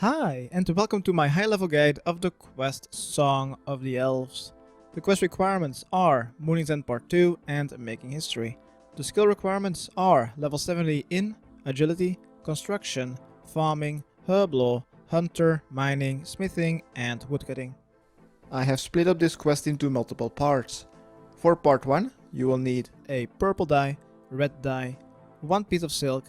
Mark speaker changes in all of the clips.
Speaker 1: Hi, and welcome to my high-level guide of the quest Song of the Elves. The quest requirements are Mooning's End Part 2 and Making History. The skill requirements are level 70 in Agility, Construction, Farming, Herb Law, Hunter, Mining, Smithing, and Woodcutting. I have split up this quest into multiple parts. For part 1, you will need a purple dye, red dye, 1 piece of silk,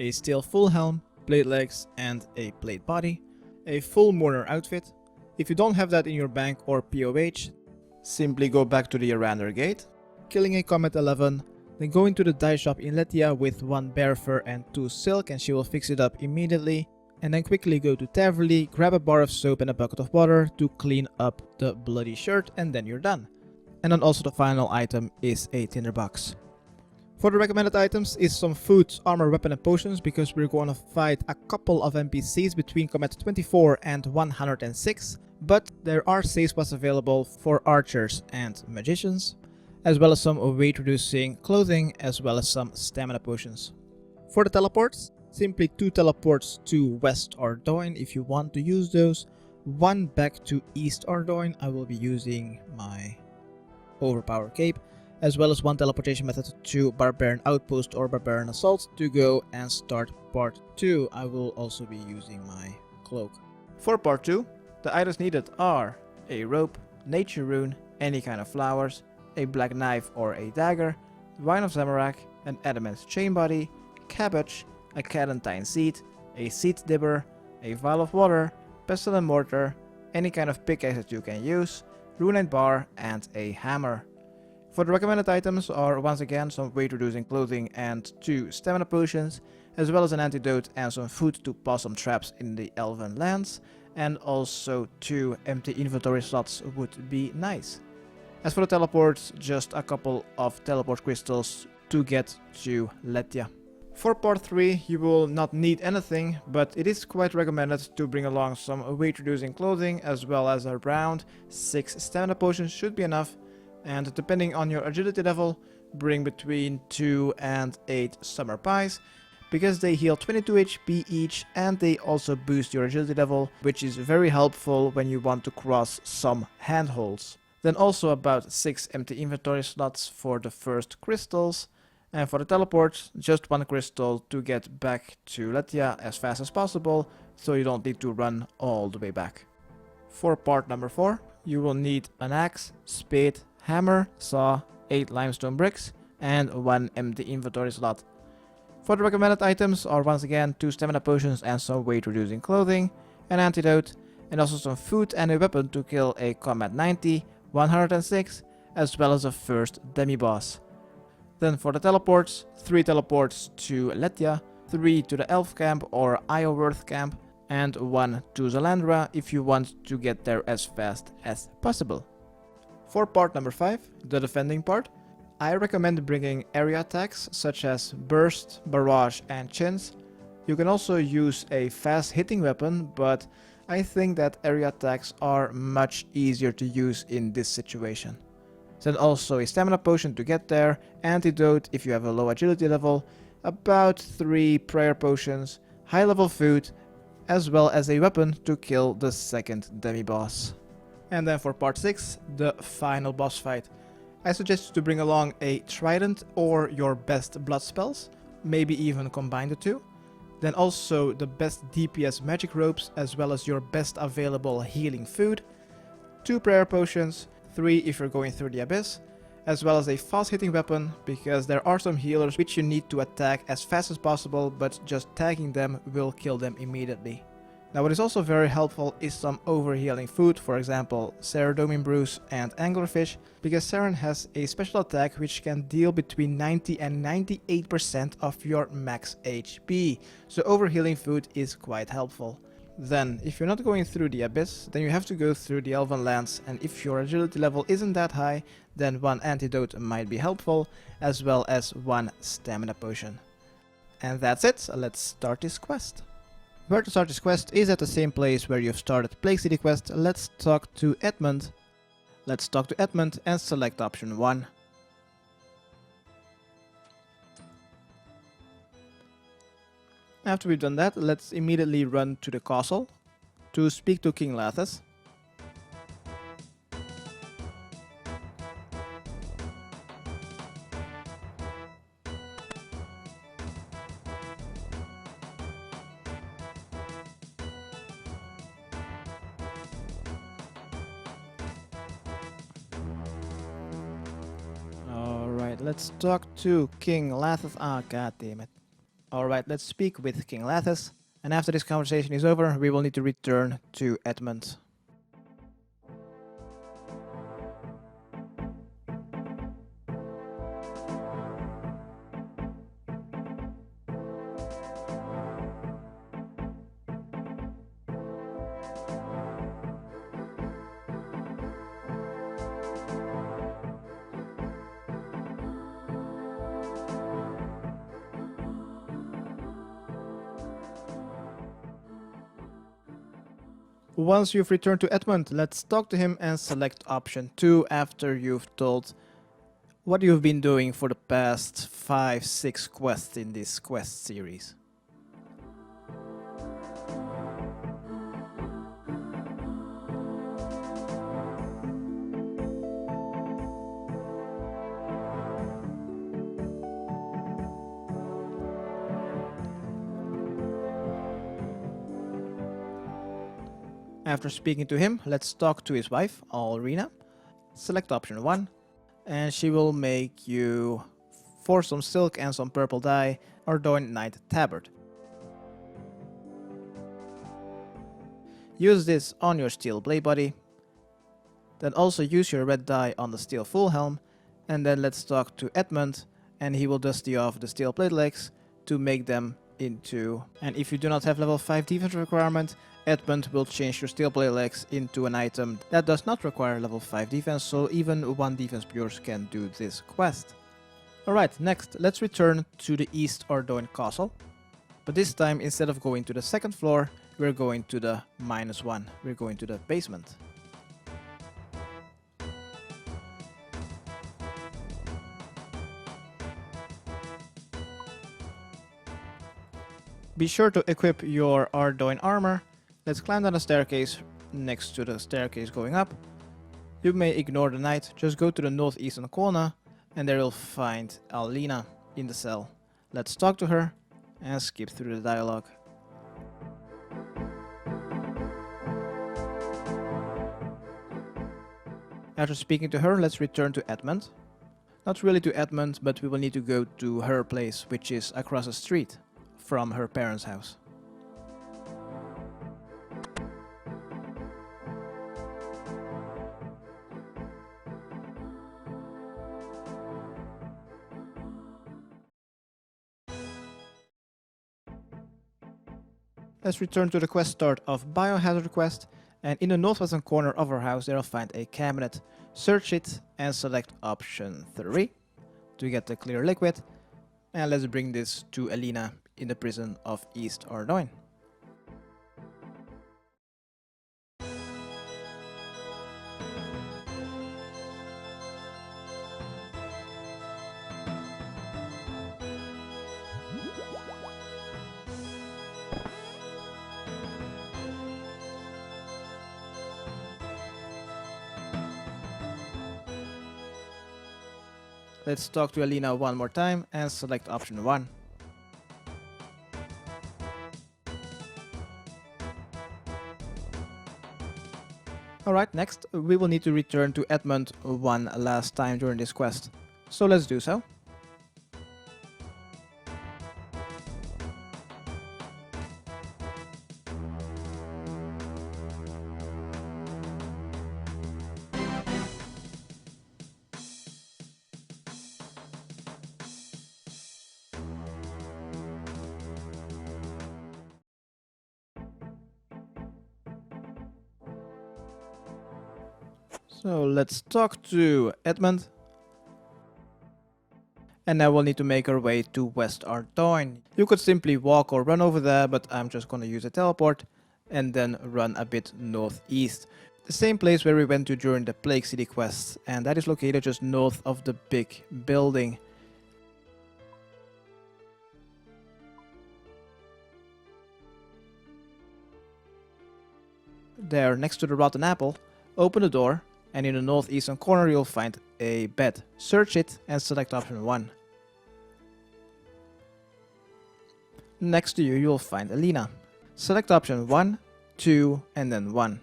Speaker 1: a steel full helm, plate legs and a plate body, a full mourner outfit. If you don't have that in your bank or POH, simply go back to the Arander gate, killing a Comet 11, then go into the dye shop in Letia with 1 bear fur and 2 silk and she will fix it up immediately, and then quickly go to Taverley, grab a bar of soap and a bucket of water to clean up the bloody shirt, and then you're done. And then also the final item is a tinderbox. For the recommended items is some food, armor, weapon and potions, because we're going to fight a couple of NPCs between combat 24 and 106, but there are save spots available for archers and magicians, as well as some weight reducing clothing, as well as some stamina potions. For the teleports, simply 2 teleports to West Ardoin if you want to use those, 1 back to East Ardoin. I will be using my overpower cape, as well as 1 teleportation method to Barbarian Outpost or Barbarian Assault to go and start part 2. I will also be using my cloak. For part 2, the items needed are a rope, nature rune, any kind of flowers, a black knife or a dagger, wine of Zamorak, an adamant chain body, cabbage, a cadantine seed, a seed dibber, a vial of water, pestle and mortar, any kind of pickaxe that you can use, runite bar and a hammer. For the recommended items are once again some weight reducing clothing and 2 stamina potions, as well as an antidote and some food to possum traps in the elven lands, and also 2 empty inventory slots would be nice. As for the teleports, just a couple of teleport crystals to get to Letia. For part 3 you will not need anything, but it is quite recommended to bring along some weight reducing clothing, as well as around 6 stamina potions should be enough. And depending on your agility level, bring between 2 and 8 summer pies, because they heal 22 HP each and they also boost your agility level, which is very helpful when you want to cross some handholds. Then also about 6 empty inventory slots for the first crystals, and for the teleport, just 1 crystal to get back to Letia as fast as possible, so you don't need to run all the way back. For part number 4, you will need an axe, spade, hammer, saw, 8 limestone bricks, and 1 empty inventory slot. For the recommended items are once again 2 stamina potions and some weight reducing clothing, an antidote, and also some food and a weapon to kill a combat 90, 106, as well as a first demi boss. Then for the teleports, 3 teleports to Letia, 3 to the elf camp or Iorwerth camp, and 1 to Zalandra if you want to get there as fast as possible. For part number 5, the defending part, I recommend bringing area attacks such as burst, barrage and chins. You can also use a fast hitting weapon, but I think that area attacks are much easier to use in this situation. Then also a stamina potion to get there, antidote if you have a low agility level, about 3 prayer potions, high level food, as well as a weapon to kill the second demi-boss. And then for part 6, the final boss fight. I suggest you to bring along a trident or your best blood spells, maybe even combine the 2. Then also the best DPS magic ropes, as well as your best available healing food, 2 prayer potions, 3 if you're going through the abyss, as well as a fast hitting weapon, because there are some healers which you need to attack as fast as possible, but just tagging them will kill them immediately. Now what is also very helpful is some overhealing food, for example Seren brews and anglerfish, because Seren has a special attack which can deal between 90 and 98% of your max HP, so overhealing food is quite helpful. Then, if you're not going through the abyss, then you have to go through the elven lands, and if your agility level isn't that high, then 1 antidote might be helpful, as well as 1 stamina potion. And that's it, let's start this quest. Where to start this quest is at the same place where you've started Plague City quest. Let's talk to Edmund. Let's talk to Edmund and select option 1. After we've done that, let's immediately run to the castle. to speak to King Lathas. Alright, let's talk to King Lathas. Ah, god damn it. Alright, let's speak with King Lathas. And after this conversation is over, we will need to return to Edmund. Once you've returned to Edmund, let's talk to him and select option 2 after you've told what you've been doing for the past 5-6 quests in this quest series. After speaking to him, let's talk to his wife, Alrina. Select option 1, and she will make you, for some silk and some purple dye, Ardoin Knight Tabard. Use this on your steel blade body, then also use your red dye on the steel full helm, and then let's talk to Edmund, and he will dusty off the steel blade legs to make them into, and if you do not have level 5 defense requirement, Edmund will change your steel blade legs into an item that does not require level 5 defense, so even 1 defense pures can do this quest. Alright, next let's return to the East Ardoin Castle, but this time instead of going to the second floor, we're going to the -1, we're going to the basement. Be sure to equip your Ardoin armor. Let's climb down the staircase next to the staircase going up. You may ignore the knight, just go to the northeastern corner and there you'll find Alina in the cell. Let's talk to her and skip through the dialogue. After speaking to her, let's return to Edmund. Not really to Edmund, but we will need to go to her place, which is across the street from her parents' house. Let's return to the quest start of Biohazard quest, and in the northwestern corner of our house there you'll find a cabinet. Search it and select option 3 to get the clear liquid, and let's bring this to Alina in the prison of East Ardoin. Let's talk to Alina one more time and select option 1. Alright, next we will need to return to Edmund one last time during this quest. So let's do so. So let's talk to Edmund. And now we'll need to make our way to West Ardoin. You could simply walk or run over there, but I'm just gonna use a teleport and then run a bit northeast. The same place where we went to during the Plague City quest, and that is located just north of the big building. there next to the rotten apple, open the door, and in the northeastern corner you'll find a bed. Search it and select option 1. Next to you, you'll find Alina. Select option 1, 2, and then 1.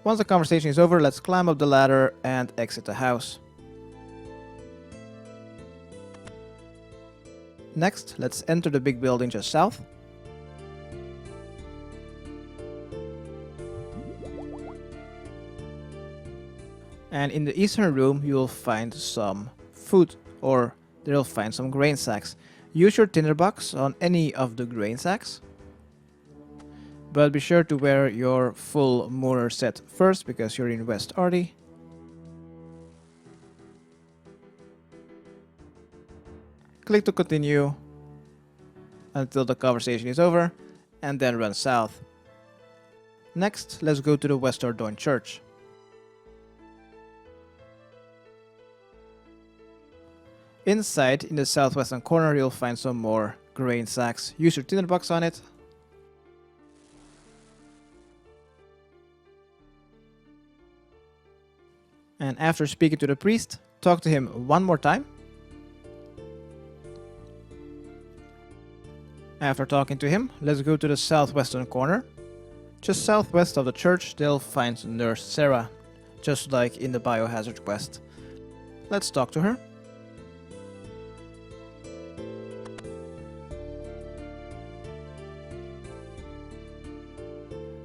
Speaker 1: Once the conversation is over, let's climb up the ladder and exit the house. Next, let's enter the big building just south. And in the eastern room, you'll find some food, or you'll find some grain sacks. Use your tinderbox on any of the grain sacks. But be sure to wear your full Meilyr set first, because you're in West Ardy. Click to continue until the conversation is over, and then run south. Next, let's go to the West Ardoin Church. Inside, in the southwestern corner, you'll find some more grain sacks. Use your tinderbox on it. And after speaking to the priest, talk to him one more time. After talking to him, let's go to the southwestern corner. Just southwest of the church, they'll find Nurse Sarah, just like in the biohazard quest. Let's talk to her.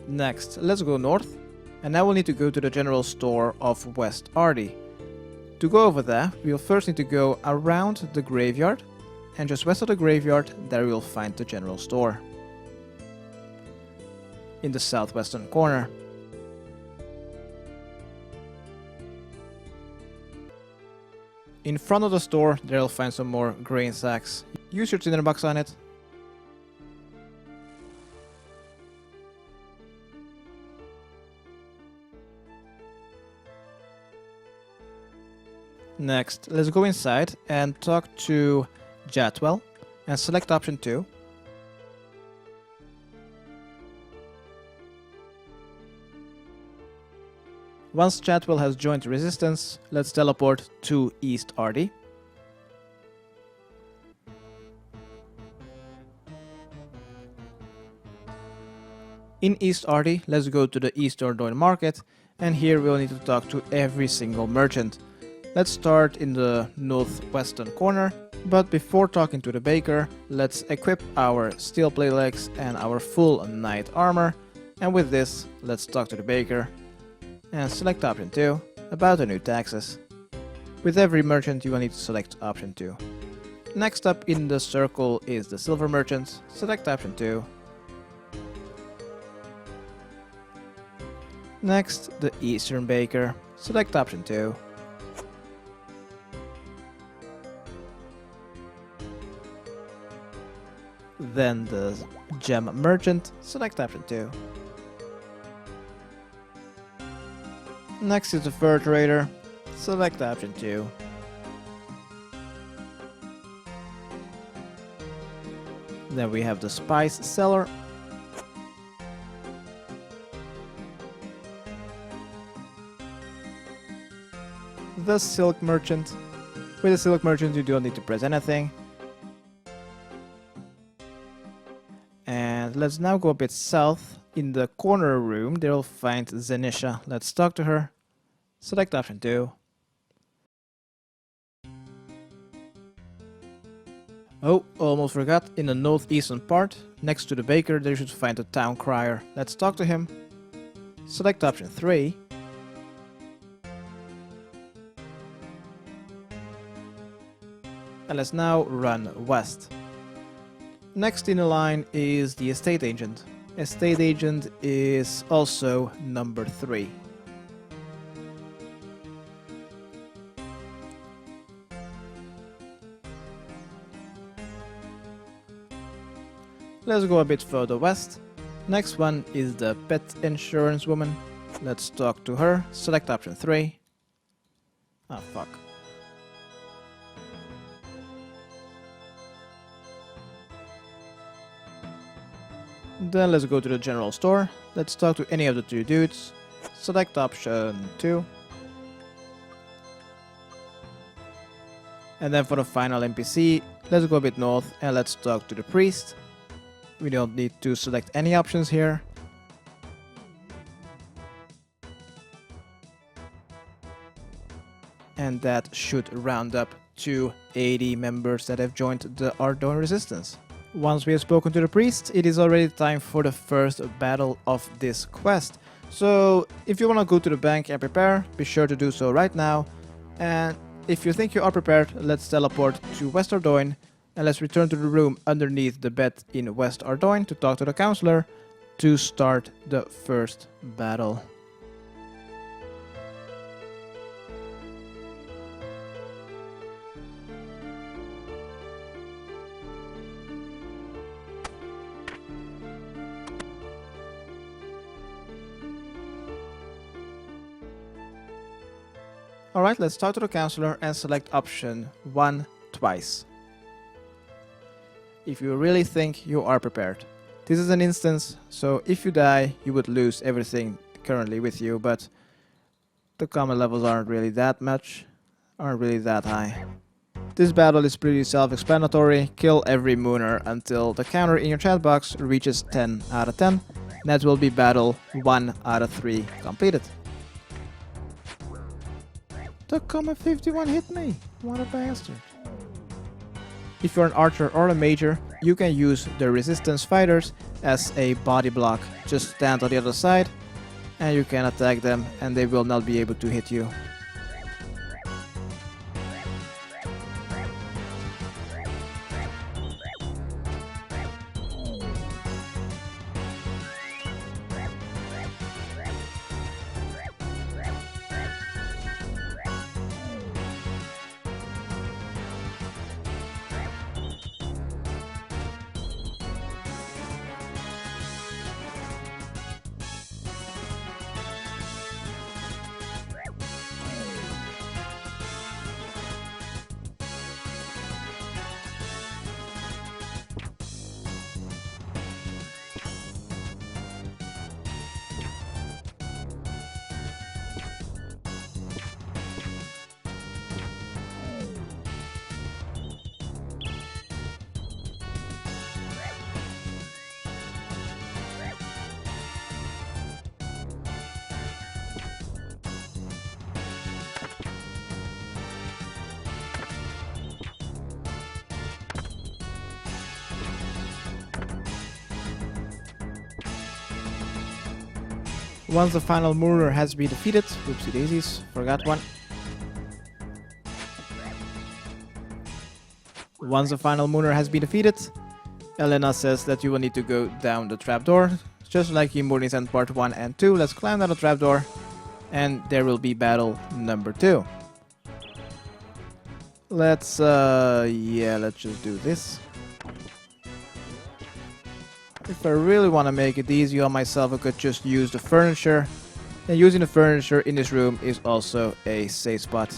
Speaker 1: Next, let's go north. And now we'll need to go to the general store of West Ardy. To go over there, we'll first need to go around the graveyard, and just west of the graveyard, there you'll find the general store. In the southwestern corner. In front of the store, there you'll find some more grain sacks. Use your tinderbox on it. Next, let's go inside and talk to Jadwell and select option 2. Once Jadwell has joined the resistance, let's teleport to East Ardy. In East Ardy, let's go to the East Ardoin market, and here we'll need to talk to every single merchant. Let's start in the northwestern corner, but before talking to the baker, let's equip our steel plate legs and our full knight armor, and with this, let's talk to the baker and select option 2 about the new taxes. With every merchant you will need to select option 2. Next up in the circle is the silver merchant, select option 2. Next, the eastern baker, select option 2. Then the gem merchant, select option 2. Next is the fur trader, select option 2. Then we have the spice seller. The silk merchant. With the silk merchant you don't need to press anything. And let's now go a bit south. In the corner room, they'll find Zenisha. Let's talk to her. Select option 2. Oh, almost forgot. In the northeastern part, next to the baker, they should find the town crier. Let's talk to him. Select option 3. And let's now run west. Next in the line is the estate agent. Estate agent is also number 3. Let's go a bit further west. Next one is the pet insurance woman. Let's talk to her. Select option 3. Ah, fuck. Then let's go to the general store. Let's talk to any of the 2 dudes. Select option 2. And then for the final NPC, let's go a bit north and let's talk to the priest. We don't need to select any options here. And that should round up to 80 members that have joined the Ardougne resistance. Once we have spoken to the priest, it is already time for the first battle of this quest. So if you want to go to the bank and prepare, be sure to do so right now. And if you think you are prepared, let's teleport to West Ardougne and let's return to the room underneath the bed in West Ardougne to talk to the counselor to start the first battle. Alright, let's talk to the counselor and select option 1 twice. If you really think you are prepared. This is an instance, so if you die, you would lose everything currently with you, but the common levels aren't really that high. This battle is pretty self-explanatory. Kill every Mooner until the counter in your chat box reaches 10 out of 10. And that will be battle 1 out of 3 completed. The Common 51 hit me! What a bastard. If you're an archer or a major, you can use the resistance fighters as a body block. Just stand on the other side and you can attack them and they will not be able to hit you. Once the final Meilyr has been defeated, whoopsie daisies, forgot one. Once the final Meilyr has been defeated, Elena says that you will need to go down the trapdoor, just like in Mooney's End Part 1 and 2. Let's climb down the trapdoor, and there will be battle number 2. Let's just do this. If I really want to make it easy on myself, I could just use the furniture. And using the furniture in this room is also a safe spot.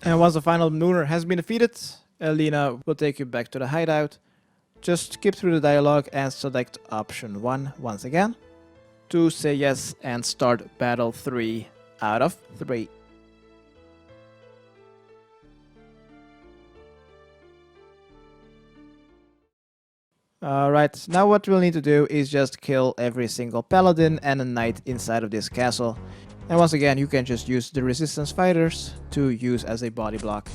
Speaker 1: And once the final Mooner has been defeated, Elena will take you back to the hideout. Just skip through the dialogue and select option 1 once again to say yes and start battle 3 out of 3. Alright, now what we'll need to do is just kill every single paladin and a knight inside of this castle. And once again, you can just use the resistance fighters to use as a body block.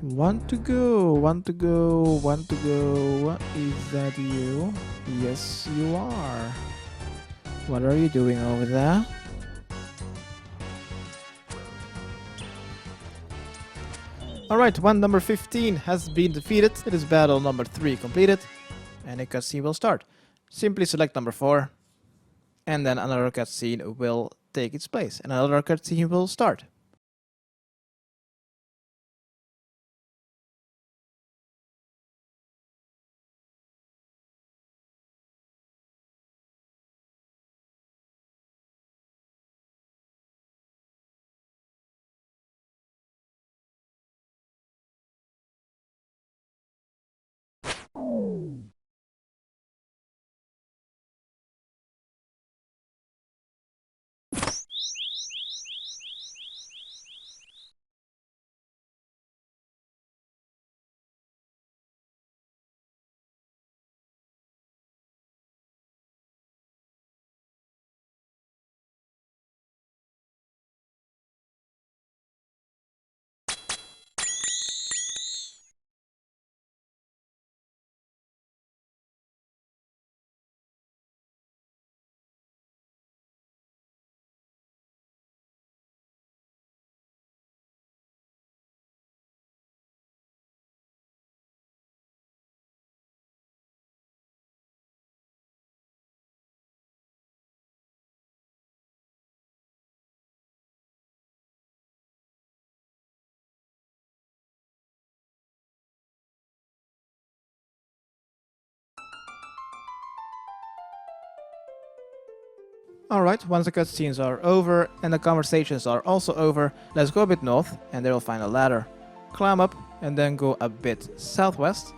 Speaker 1: Want to go, want to go, want to go. Is that you? Yes, you are. What are you doing over there? Alright, one number 15 has been defeated. It is battle number 3 completed. And a cutscene will start. Simply select number 4. And then another cutscene will take its place. And another cutscene will start. Alright, once the cutscenes are over and the conversations are also over, let's go a bit north and there you'll find a ladder. Climb up and then go a bit southwest.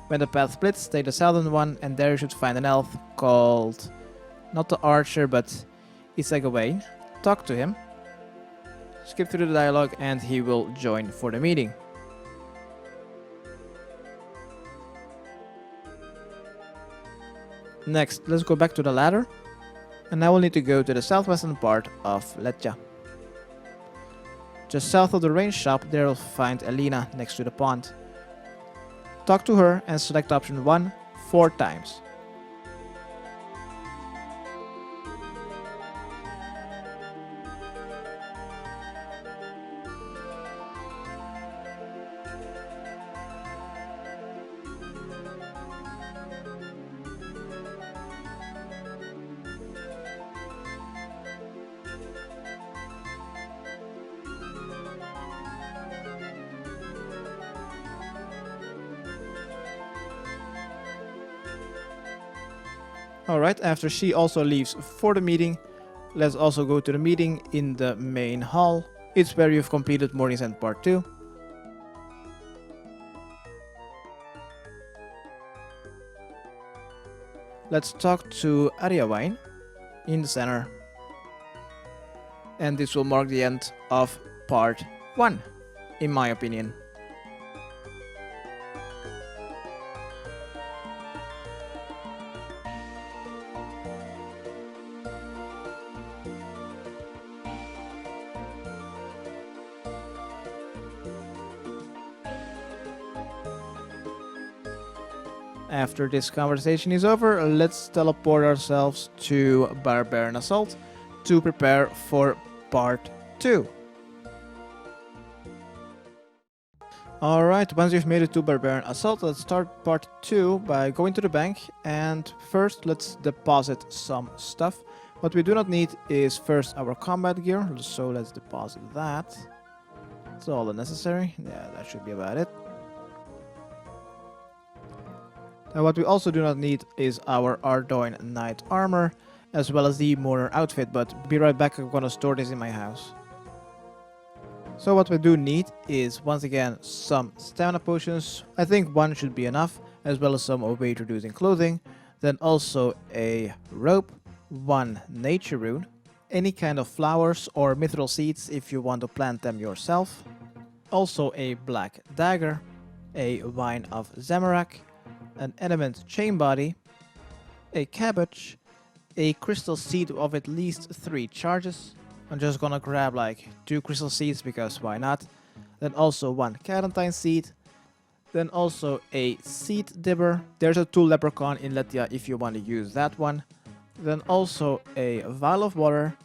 Speaker 1: When the path splits, take the southern one and there you should find an elf called, not the archer, but Ithell. Talk to him. skip through the dialogue, and he will join for the meeting. Next, let's go back to the ladder, and now we'll need to go to the southwestern part of Letja. Just south of the range shop, there you'll find Elena next to the pond. Talk to her and select option 1 4 times. Alright, after she also leaves for the meeting, let's also go to the meeting in the main hall. It's where you've completed Morning's End Part 2. Let's talk to Ariawine in the center. And this will mark the end of Part 1, in my opinion. After this conversation is over, let's teleport ourselves to Barbarian Assault to prepare for Part 2. Alright, once you've made it to Barbarian Assault, let's start Part 2 by going to the bank, and first let's deposit some stuff. What we do not need is first our combat gear, so let's deposit that. That's all necessary. Yeah, that should be about it. Now what we also do not need is our Ardoin Knight armor, as well as the Mourner outfit, but be right back, I'm gonna store this in my house. So what we do need is, once again, some stamina potions. I think one should be enough, as well as some weight reducing clothing. Then also a rope, one nature rune, any kind of flowers or mithril seeds if you want to plant them yourself. Also a black dagger, a wine of Zamorak, an element chain body, a cabbage, a crystal seed of at least 3 charges. I'm just gonna grab like 2 crystal seeds because why not. Then also 1 Cadarn seed. Then also a seed dibber. There's a tool leprechaun in Letja if you want to use that one. Then also a vial of water,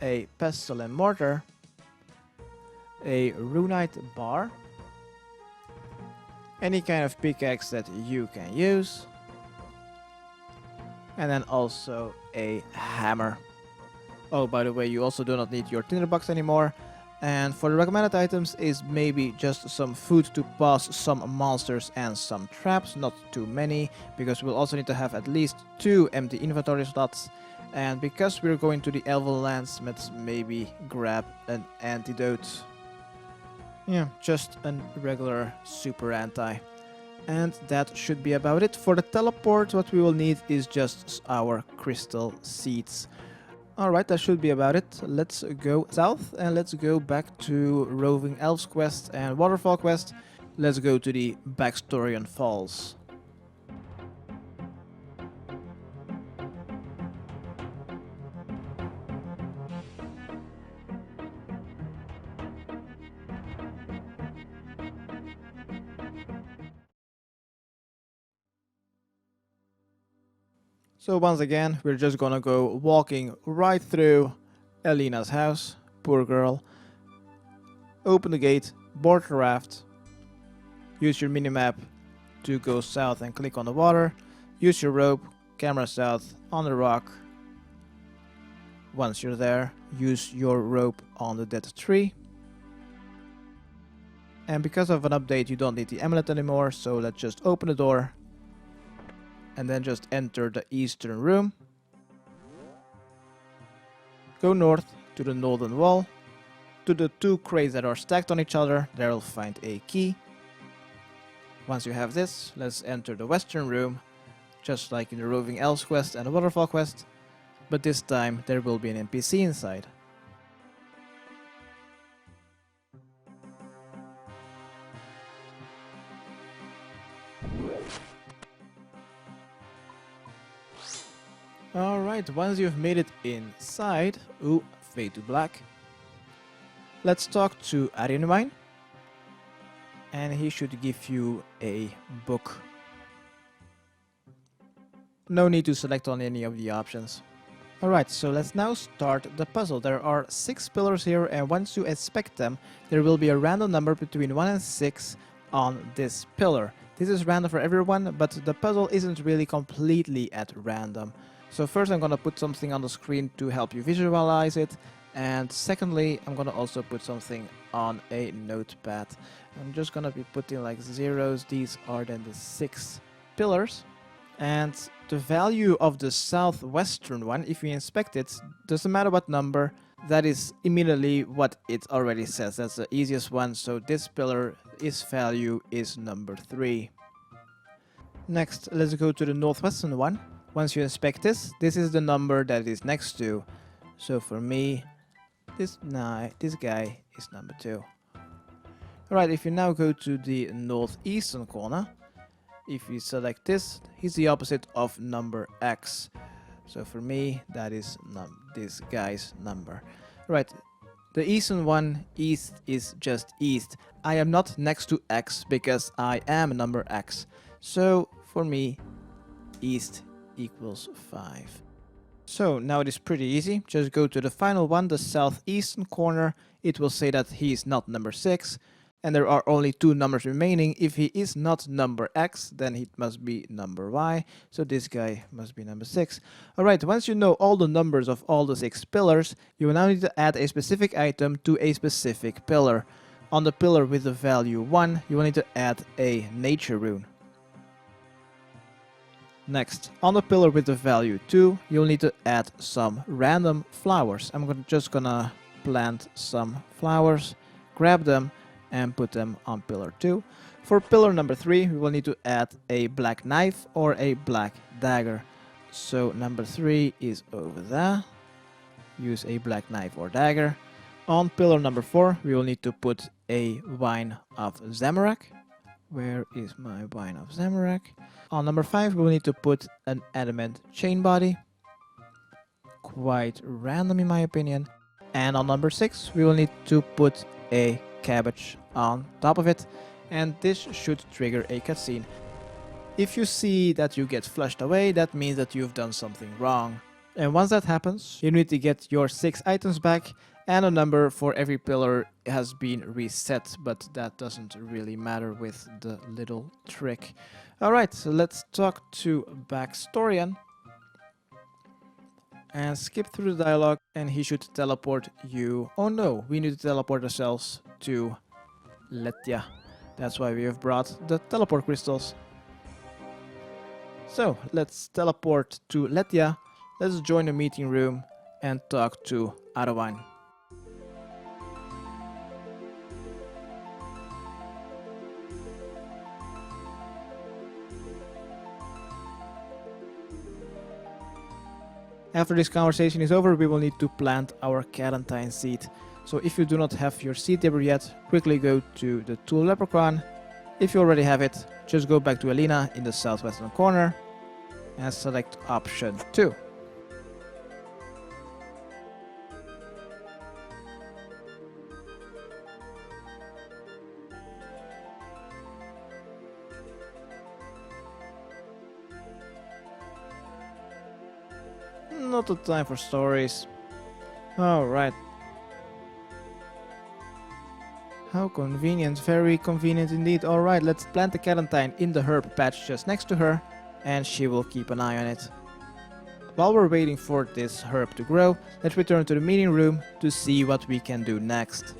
Speaker 1: a pestle and mortar, a runite bar, any kind of pickaxe that you can use, and then also a hammer. Oh, by the way, you also do not need your tinderbox anymore. And for the recommended items is maybe just some food to pass some monsters and some traps, not too many, because we'll also need to have at least 2 empty inventory slots. And because we're going to the Elven lands, let's maybe grab an antidote. Yeah, just a regular super anti. And that should be about it. For the teleport, what we will need is just our crystal seeds. Alright, that should be about it. Let's go south and let's go back to Roving Elves quest and Waterfall quest. Let's go to the Baxtorian Falls. So once again, we're just gonna go walking right through Elena's house. Poor girl. Open the gate, board the raft, use your minimap to go south and click on the water, use your rope, camera south on the rock. Once you're there, use your rope on the dead tree. And because of an update, you don't need the amulet anymore, so let's just open the door. And then just enter the eastern room. Go north to the northern wall. To the 2 crates that are stacked on each other, there you'll find a key. Once you have this, let's enter the western room, just like in the Roving Elves quest and the Waterfall quest, but this time there will be an NPC inside. Alright, once you've made it inside, ooh, fade to black. Let's talk to Arianwine. And he should give you a book. No need to select on any of the options. Alright, so let's now start the puzzle. There are 6 pillars here, and once you inspect them, there will be a random number between 1 and 6 on this pillar. This is random for everyone, but the puzzle isn't really completely at random. So first I'm gonna put something on the screen to help you visualize it, and secondly I'm gonna also put something on a notepad. I'm just gonna be putting like zeros. These are then the 6 pillars. And the value of the southwestern one, if you inspect it, doesn't matter what number, that is immediately what it already says. That's the easiest one, so this pillar, its value is number 3. Next, let's go to the northwestern one. Once you inspect this, this is the number that it is next to. So for me, this guy is number 2. Alright, if you now go to the northeastern corner, if you select this, he's the opposite of number X. So for me, that is this guy's number. Right, the eastern one, east is just east. I am not next to X because I am number X. So for me, east equals 5. So now it is pretty easy. Just go to the final one, the southeastern corner. It will say that he is not number 6. And there are only 2 numbers remaining. If he is not number X, then he must be number Y. So this guy must be number 6. Alright, once you know all the numbers of all the 6 pillars, you will now need to add a specific item to a specific pillar. On the pillar with the value 1, you will need to add a nature rune. Next, on the pillar with the value 2, you'll need to add some random flowers. I'm just gonna plant some flowers, grab them, and put them on pillar 2. For pillar number 3, we will need to add a black knife or a black dagger. So number 3 is over there. Use a black knife or dagger. On pillar number 4, we will need to put a wine of Zamorak. Where is my wine of Zamorak? On number 5, we will need to put an adamant chain body. Quite random in my opinion. And on number 6, we will need to put a cabbage on top of it, and this should trigger a cutscene. If you see that you get flushed away, that means that you've done something wrong. And once that happens, you need to get your 6 items back, and a number for every pillar has been reset, but that doesn't really matter with the little trick. Alright, so let's talk to Baxtorian. And skip through the dialogue, and he should teleport you. Oh no, we need to teleport ourselves to Letya. That's why we have brought the teleport crystals. So let's teleport to Letya. Let's join the meeting room and talk to Arianwine. After this conversation is over, we will need to plant our Cadarn seed. So if you do not have your seed dibber yet, quickly go to the tool leprechaun. If you already have it, just go back to Alina in the southwestern corner and select option 2. Not the time for stories. Alright. How convenient, very convenient indeed. Alright, let's plant the Cadarn in the herb patch just next to her, and she will keep an eye on it. While we're waiting for this herb to grow, let's return to the meeting room to see what we can do next.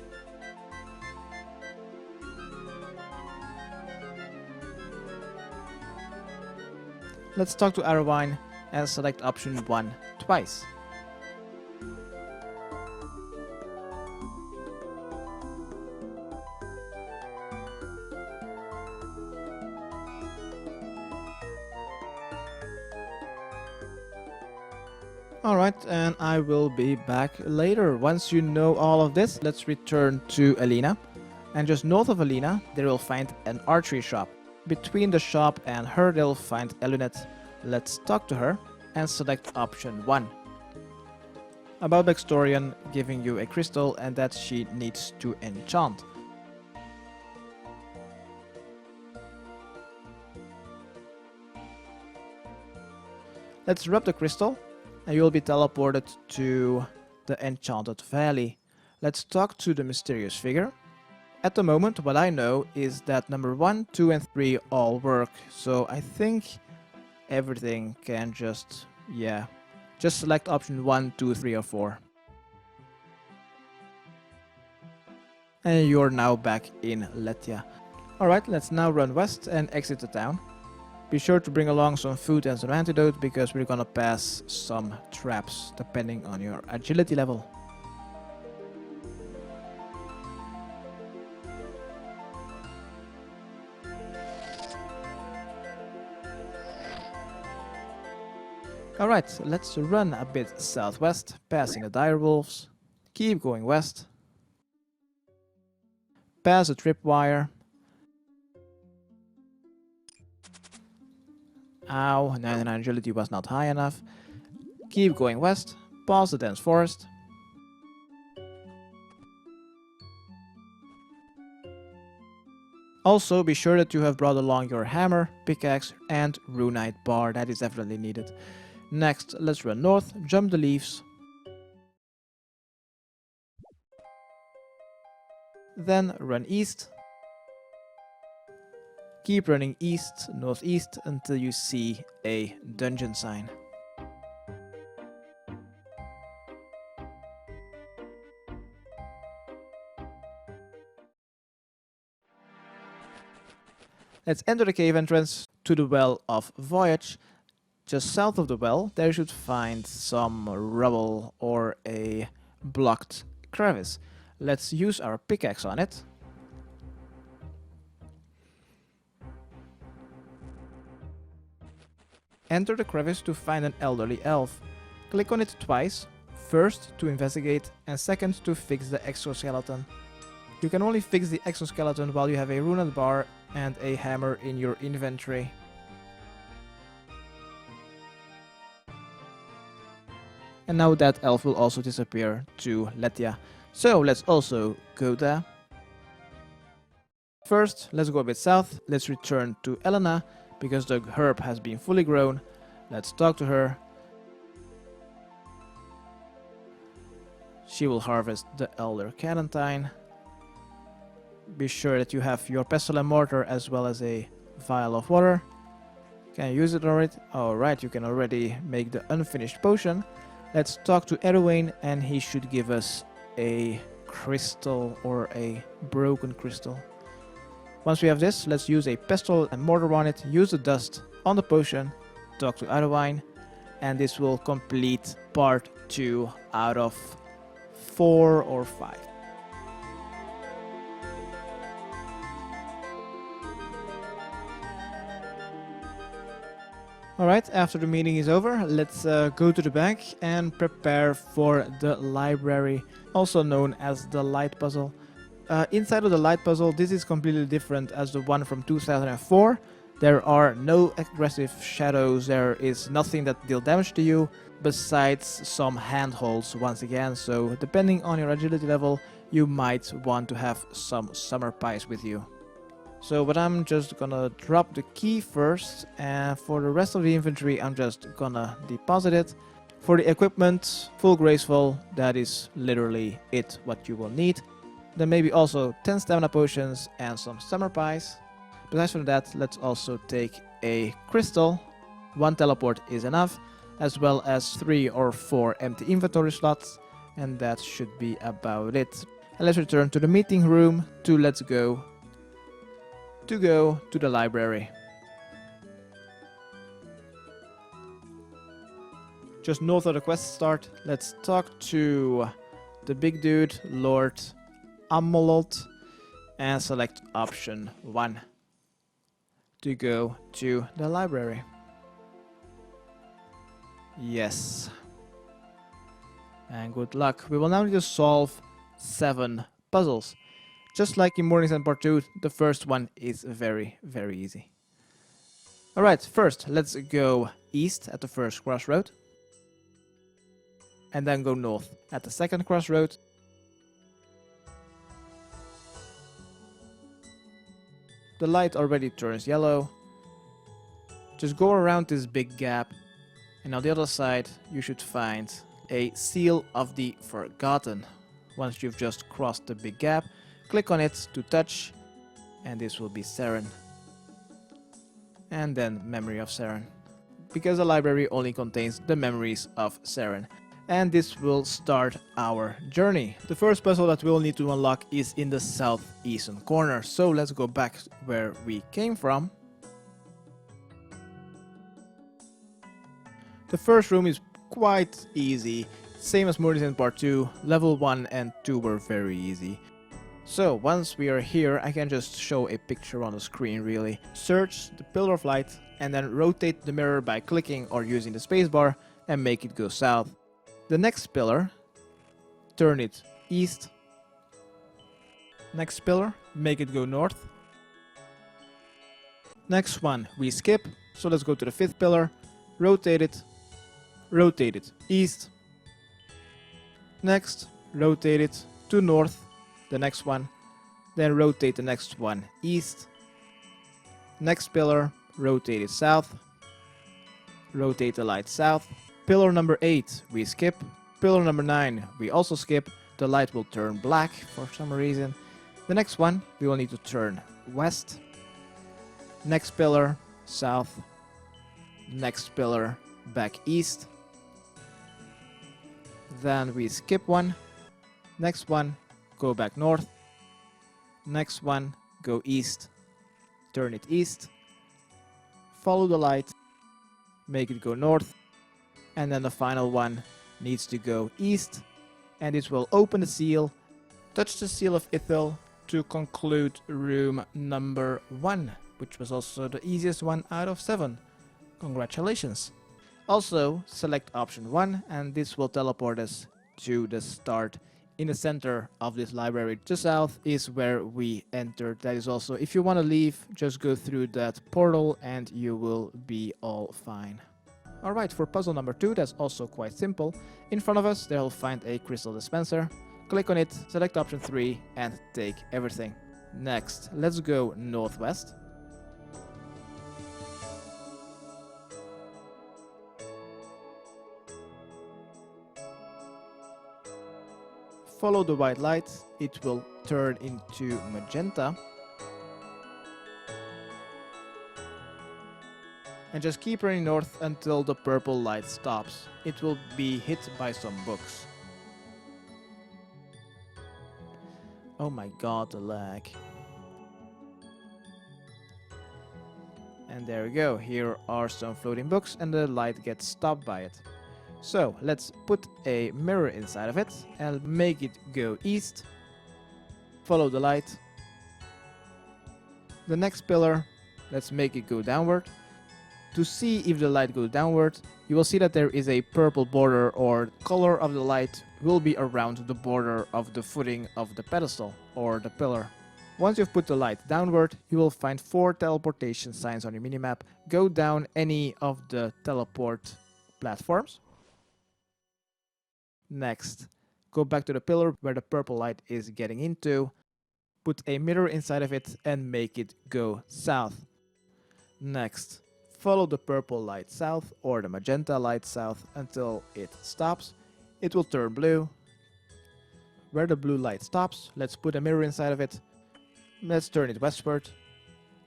Speaker 1: Let's talk to Arianwine and select option 1 twice. Alright, and I will be back later. Once you know all of this, let's return to Alina. And just north of Alina, they will find an archery shop. Between the shop and her, they'll find Elunet. Let's talk to her. and select option 1. About Baxtorian giving you a crystal and that she needs to enchant. Let's rub the crystal and you'll be teleported to the Enchanted Valley. Let's talk to the mysterious figure. At the moment, what I know is that number 1, 2 and 3 all work, so I think everything can just select option 1, 2, 3 or 4. And you're now back in Lethia. Alright, let's now run west and exit the town. Be sure to bring along some food and some antidote because we're gonna pass some traps depending on your agility level. Alright, let's run a bit southwest, passing the direwolves. Keep going west. Pass a tripwire. Ow, 99 agility was not high enough. Keep going west, past the dense forest. Also, be sure that you have brought along your hammer, pickaxe and runite bar, that is definitely needed. Next, let's run north, jump the leaves. Then run east. Keep running east, northeast until you see a dungeon sign. Let's enter the cave entrance to the Well of Voyage. Just south of the well, there you should find some rubble or a blocked crevice. Let's use our pickaxe on it. Enter the crevice to find an elderly elf. Click on it twice, first to investigate and second to fix the exoskeleton. You can only fix the exoskeleton while you have a runed bar and a hammer in your inventory. And now that elf will also disappear to Lethia. So let's also go there. First, let's go a bit south. Let's return to Elena, because the herb has been fully grown. Let's talk to her. She will harvest the Elder Cadarn. Be sure that you have your pestle and mortar as well as a vial of water. Can you use it already? Alright, you can already make the unfinished potion. Let's talk to Erwin and he should give us a crystal or a broken crystal. Once we have this, let's use a pestle and mortar on it, use the dust on the potion, talk to Erwin, and this will complete part 2 out of 4 or 5. Alright, after the meeting is over, let's go to the back and prepare for the library, also known as the light puzzle. Inside of the light puzzle, this is completely different as the one from 2004. There are no aggressive shadows, there is nothing that deal damage to you, besides some handholds once again, so depending on your agility level, you might want to have some summer pies with you. So, but I'm just gonna drop the key first, and for the rest of the inventory I'm just gonna deposit it. For the equipment, full graceful, that is literally it, what you will need. Then maybe also 10 stamina potions and some summer pies. Besides from that, let's also take a crystal. 1 teleport is enough, as well as 3 or 4 empty inventory slots, and that should be about it. And let's return to the meeting room to go to the library. Just north of the quest start, let's talk to the big dude, Lord Amodd, and select option 1 to go to the library. Yes. And good luck. We will now need to solve 7 puzzles. Just like in Mornings and Part 2, the first one is very, very easy. Alright, first let's go east at the first crossroad, and then go north at the second crossroad. The light already turns yellow. Just go around this big gap, and on the other side you should find a Seal of the Forgotten. Once you've just crossed the big gap, click on it to touch, and this will be Seren. And then Memory of Seren, because the library only contains the memories of Seren. And this will start our journey. The first puzzle that we'll need to unlock is in the southeastern corner, so let's go back where we came from. The first room is quite easy, same as Moonings in Part 2, level 1 and 2 were very easy. So once we are here, I can just show a picture on the screen really. Search the Pillar of Light and then rotate the mirror by clicking or using the spacebar and make it go south. The next pillar, turn it east. Next pillar, make it go north. Next one we skip, so let's go to the fifth pillar, rotate it east. Next, rotate it to north, the next one, then rotate the next one east. Next pillar, rotate it south, rotate the light south. Pillar number 8 we skip, pillar number 9 we also skip, the light will turn black for some reason. The next one we will need to turn west. Next pillar, south. Next pillar, back east. Then we skip one. Next one, go back north. Next one, go east. Turn it east. Follow the light. Make it go north. And then the final one needs to go east. And it will open the seal. Touch the Seal of Ithell to conclude room number 1, which was also the easiest one out of 7. Congratulations. Also, select option 1 and this will teleport us to the start in the center of this library. Just south is where we entered. That is also, if you want to leave, just go through that portal and you will be all fine. Alright, for puzzle number 2, that's also quite simple. In front of us, there you'll find a crystal dispenser. Click on it, select option 3 and take everything. Next, let's go northwest. Follow the white light, it will turn into magenta. And just keep running north until the purple light stops. It will be hit by some books. Oh my god, the lag. And there we go, here are some floating books and the light gets stopped by it. So let's put a mirror inside of it and make it go east. Follow the light. The next pillar, let's make it go downward. To see if the light goes downward, you will see that there is a purple border, or color of the light will be around the border of the footing of the pedestal or the pillar. Once you've put the light downward, you will find 4 teleportation signs on your minimap. Go down any of the teleport platforms. Next, go back to the pillar where the purple light is getting into. Put a mirror inside of it and make it go south. Next, follow the purple light south or the magenta light south until it stops. It will turn blue. Where the blue light stops, let's put a mirror inside of it. Let's turn it westward.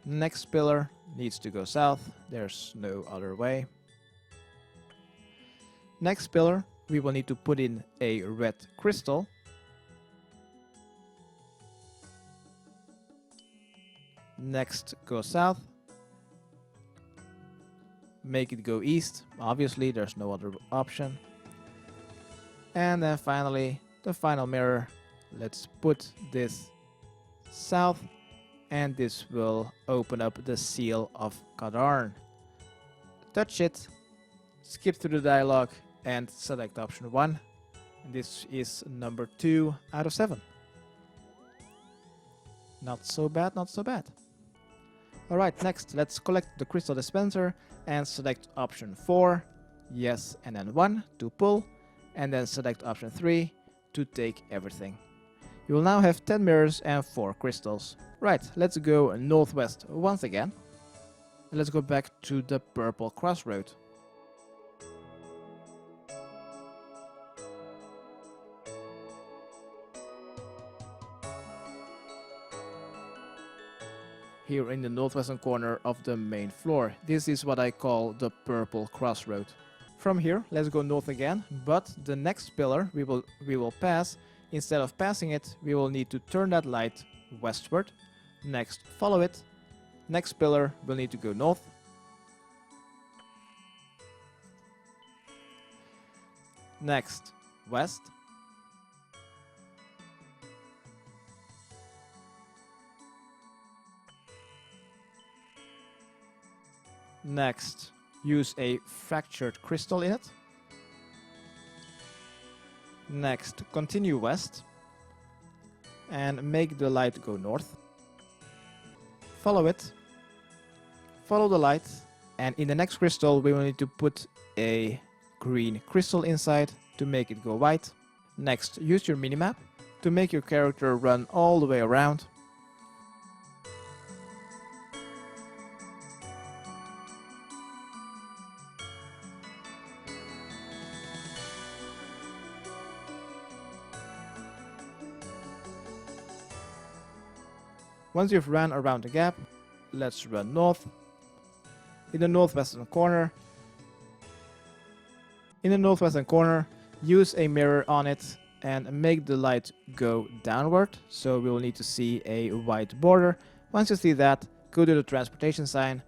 Speaker 1: Next pillar needs to go south. There's no other way. Next pillar, we will need to put in a red crystal. Next, go south. Make it go east. Obviously, there's no other option. And then finally, the final mirror. Let's put this south. And this will open up the Seal of Cadarn. Touch it. Skip through the dialogue and select option 1. And this is number 2 out of 7. Not so bad, not so bad. Alright, next let's collect the crystal dispenser and select option 4, yes, and then 1 to pull, and then select option 3 to take everything. You will now have 10 mirrors and 4 crystals. Right, let's go northwest once again. Let's go back to the purple crossroad. Here in the northwestern corner of the main floor. This is what I call the purple crossroad. From here, let's go north again, but the next pillar we will pass. Instead of passing it, we will need to turn that light westward. Next, follow it. Next pillar will need to go north. Next, west. Next, use a fractured crystal in it. Next, continue west and make the light go north. Follow it. Follow the light, and in the next crystal we will need to put a green crystal inside to make it go white. Next, use your minimap to make your character run all the way around. Once you've run around the gap, let's run north. In the northwestern corner, use a mirror on it and make the light go downward. So we will need to see a white border. Once you see that, go to the transportation sign,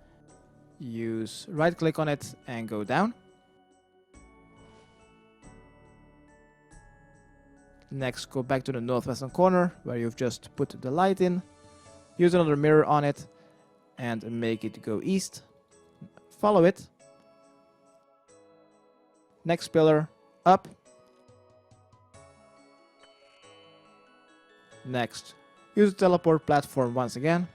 Speaker 1: use right click on it and go down. Next, go back to the northwestern corner where you've just put the light in. Use another mirror on it and make it go east. Follow it. Next pillar, up. Next, use the teleport platform once again.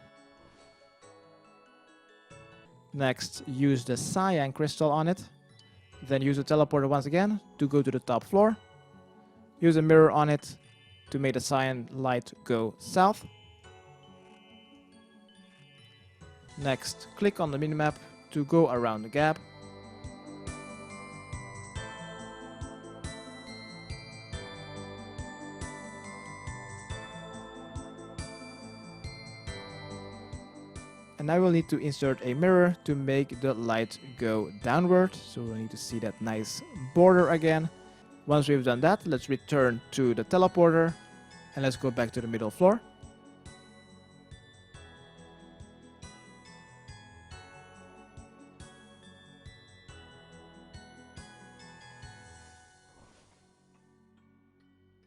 Speaker 1: Next, use the cyan crystal on it. Then use the teleporter once again to go to the top floor. Use a mirror on it to make the cyan light go south. Next, click on the minimap to go around the gap. And now we'll need to insert a mirror to make the light go downward. So we'll need to see that nice border again. Once we've done that, let's return to the teleporter and let's go back to the middle floor.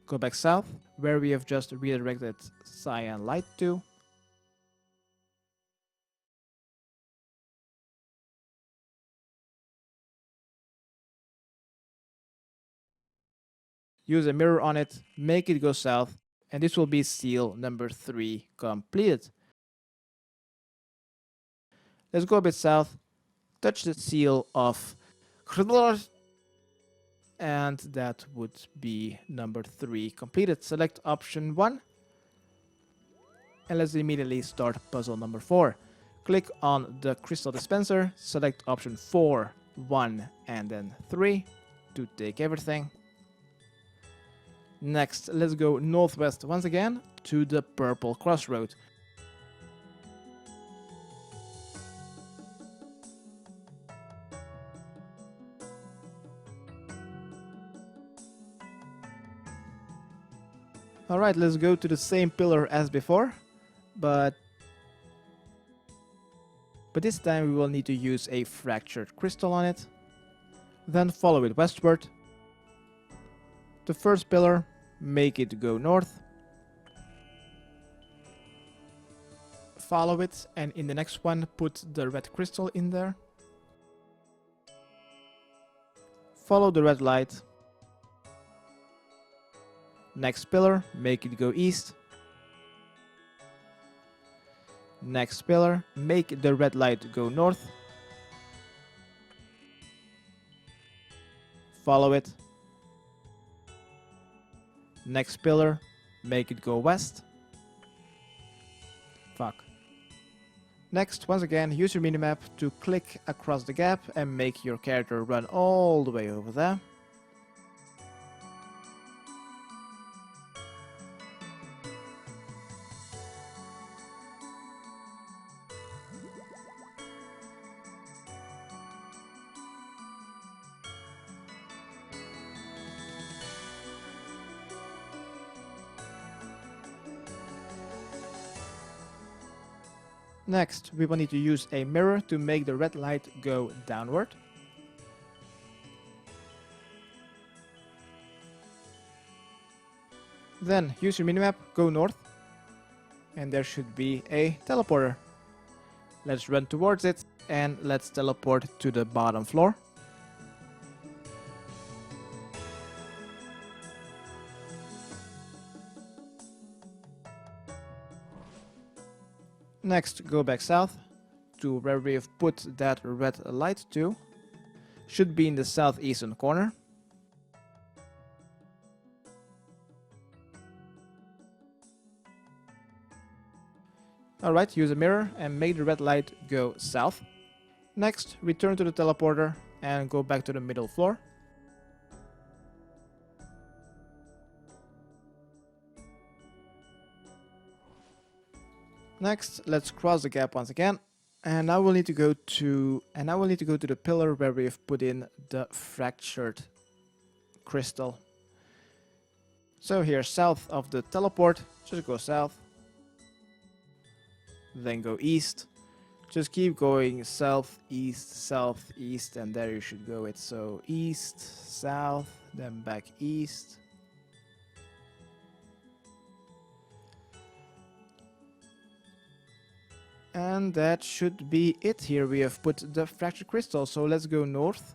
Speaker 1: Go back south, where we have just redirected cyan light to. Use a mirror on it, make it go south, and this will be seal number 3 completed. Let's go a bit south, touch the seal of Crwys, and that would be number 3 completed. Select option 1 and let's immediately start puzzle number 4. Click on the crystal dispenser, select option 4, 1 and then 3 to take everything. Next, let's go northwest once again to the purple crossroad. Alright, let's go to the same pillar as before, but this time we will need to use a fractured crystal on it. Then follow it westward. The first pillar, make it go north. Follow it, and in the next one put the red crystal in there. Follow the red light. Next pillar, make it go east. Next pillar, make the red light go north. Follow it. Next pillar, make it go west. Fuck. Next, once again, use your minimap to click across the gap and make your character run all the way over there. Next, we will need to use a mirror to make the red light go downward. Then use your minimap, go north, and there should be a teleporter. Let's run towards it and let's teleport to the bottom floor. Next, go back south to where we have put that red light to. Should be in the southeastern corner. Alright, use a mirror and make the red light go south. Next, return to the teleporter and go back to the middle floor. Next, let's cross the gap once again, and now we'll need to go to the pillar where we have put in the fractured crystal. So here, south of the teleport, just go south, then go east. Just keep going south, east, and there you should go it. So east, south, then back east. And that should be it. Here we have put the fractured crystal, so let's go north.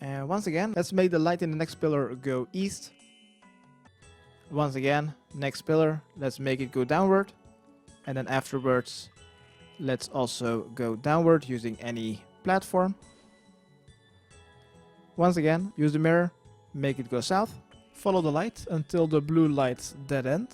Speaker 1: And once again, let's make the light in the next pillar go east. Once again, next pillar, let's make it go downward. And then afterwards, let's also go downward using any platform. Once again, use the mirror, make it go south. Follow the light until the blue light's dead end.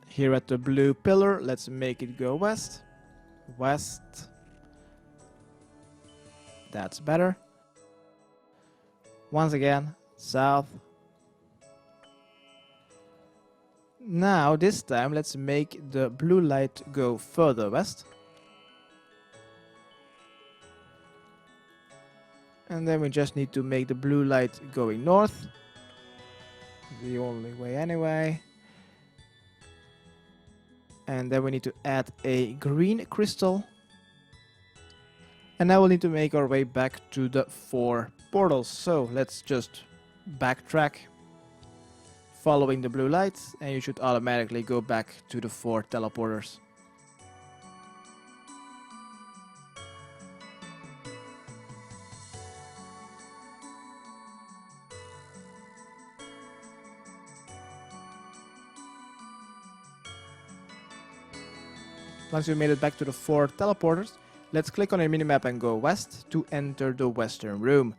Speaker 1: Here at the blue pillar, let's make it go west. West. That's better. Once again, south. Now, this time, let's make the blue light go further west. And then we just need to make the blue light going north. The only way anyway. And then we need to add a green crystal. And now we'll need to make our way back to the 4 portals. So let's just backtrack, following the blue lights, and you should automatically go back to the 4 teleporters. Once you made it back to the 4 teleporters, let's click on your minimap and go west to enter the western room.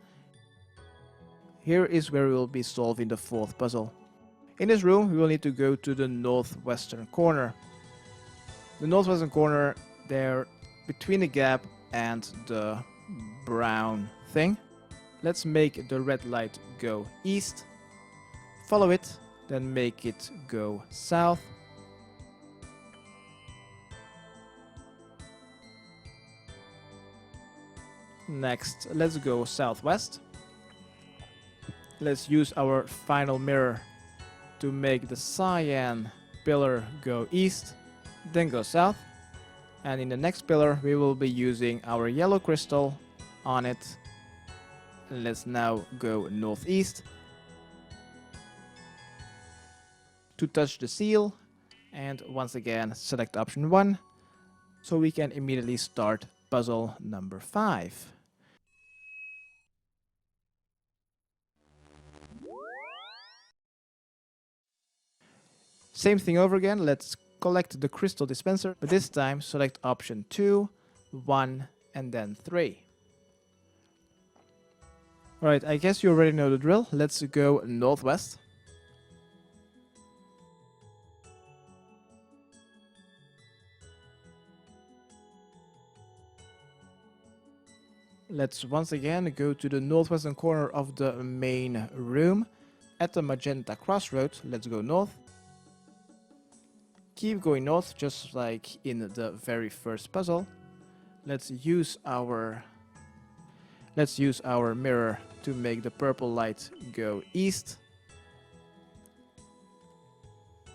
Speaker 1: Here is where we will be solving the 4th puzzle. In this room, we will need to go to the northwestern corner. The northwestern corner, there between the gap and the brown thing. Let's make the red light go east. Follow it, then make it go south. Next, let's go southwest. Let's use our final mirror to make the cyan pillar go east, then go south. And in the next pillar, we will be using our yellow crystal on it. Let's now go northeast to touch the seal. And once again, select option 1, so we can immediately start puzzle number 5. Same thing over again, let's collect the crystal dispenser, but this time select option 2, 1, and then 3. Alright, I guess you already know the drill. Let's go northwest. Let's once again go to the northwestern corner of the main room. At the magenta crossroad, let's go north. Keep going north, just like in the very first puzzle. Let's use our mirror to make the purple light go east.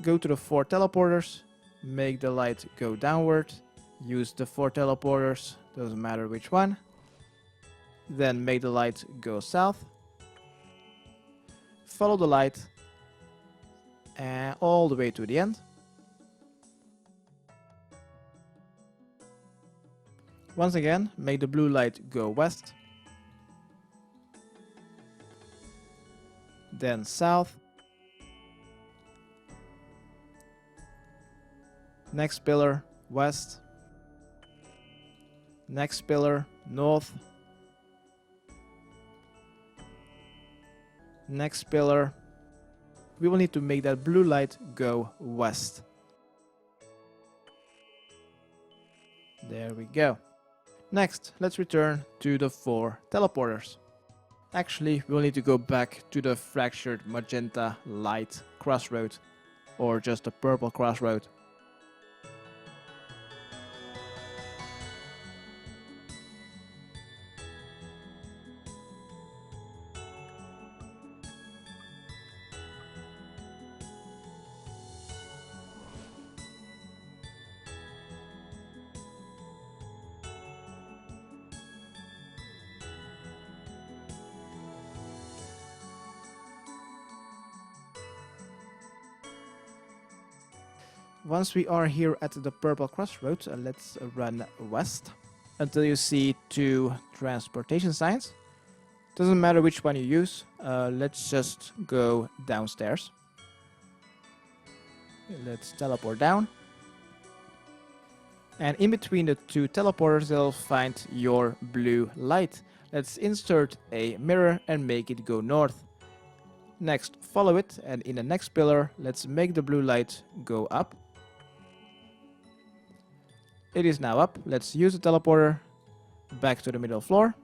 Speaker 1: Go to the 4 teleporters, make the light go downward. Use the 4 teleporters, doesn't matter which one. Then make the light go south. Follow the light and all the way to the end. Once again, make the blue light go west. Then south. Next pillar, west. Next pillar, north. Next pillar. We will need to make that blue light go west. There we go. Next, let's return to the 4 teleporters. Actually, we'll need to go back to the fractured magenta light crossroad, or just the purple crossroad. Once we are here at the purple crossroads, let's run west until you see 2 transportation signs. Doesn't matter which one you use, let's just go downstairs. Let's teleport down. And in between the 2 teleporters you'll find your blue light. Let's insert a mirror and make it go north. Next, follow it, and in the next pillar, let's make the blue light go up. It is now up. Let's use the teleporter back to the middle floor.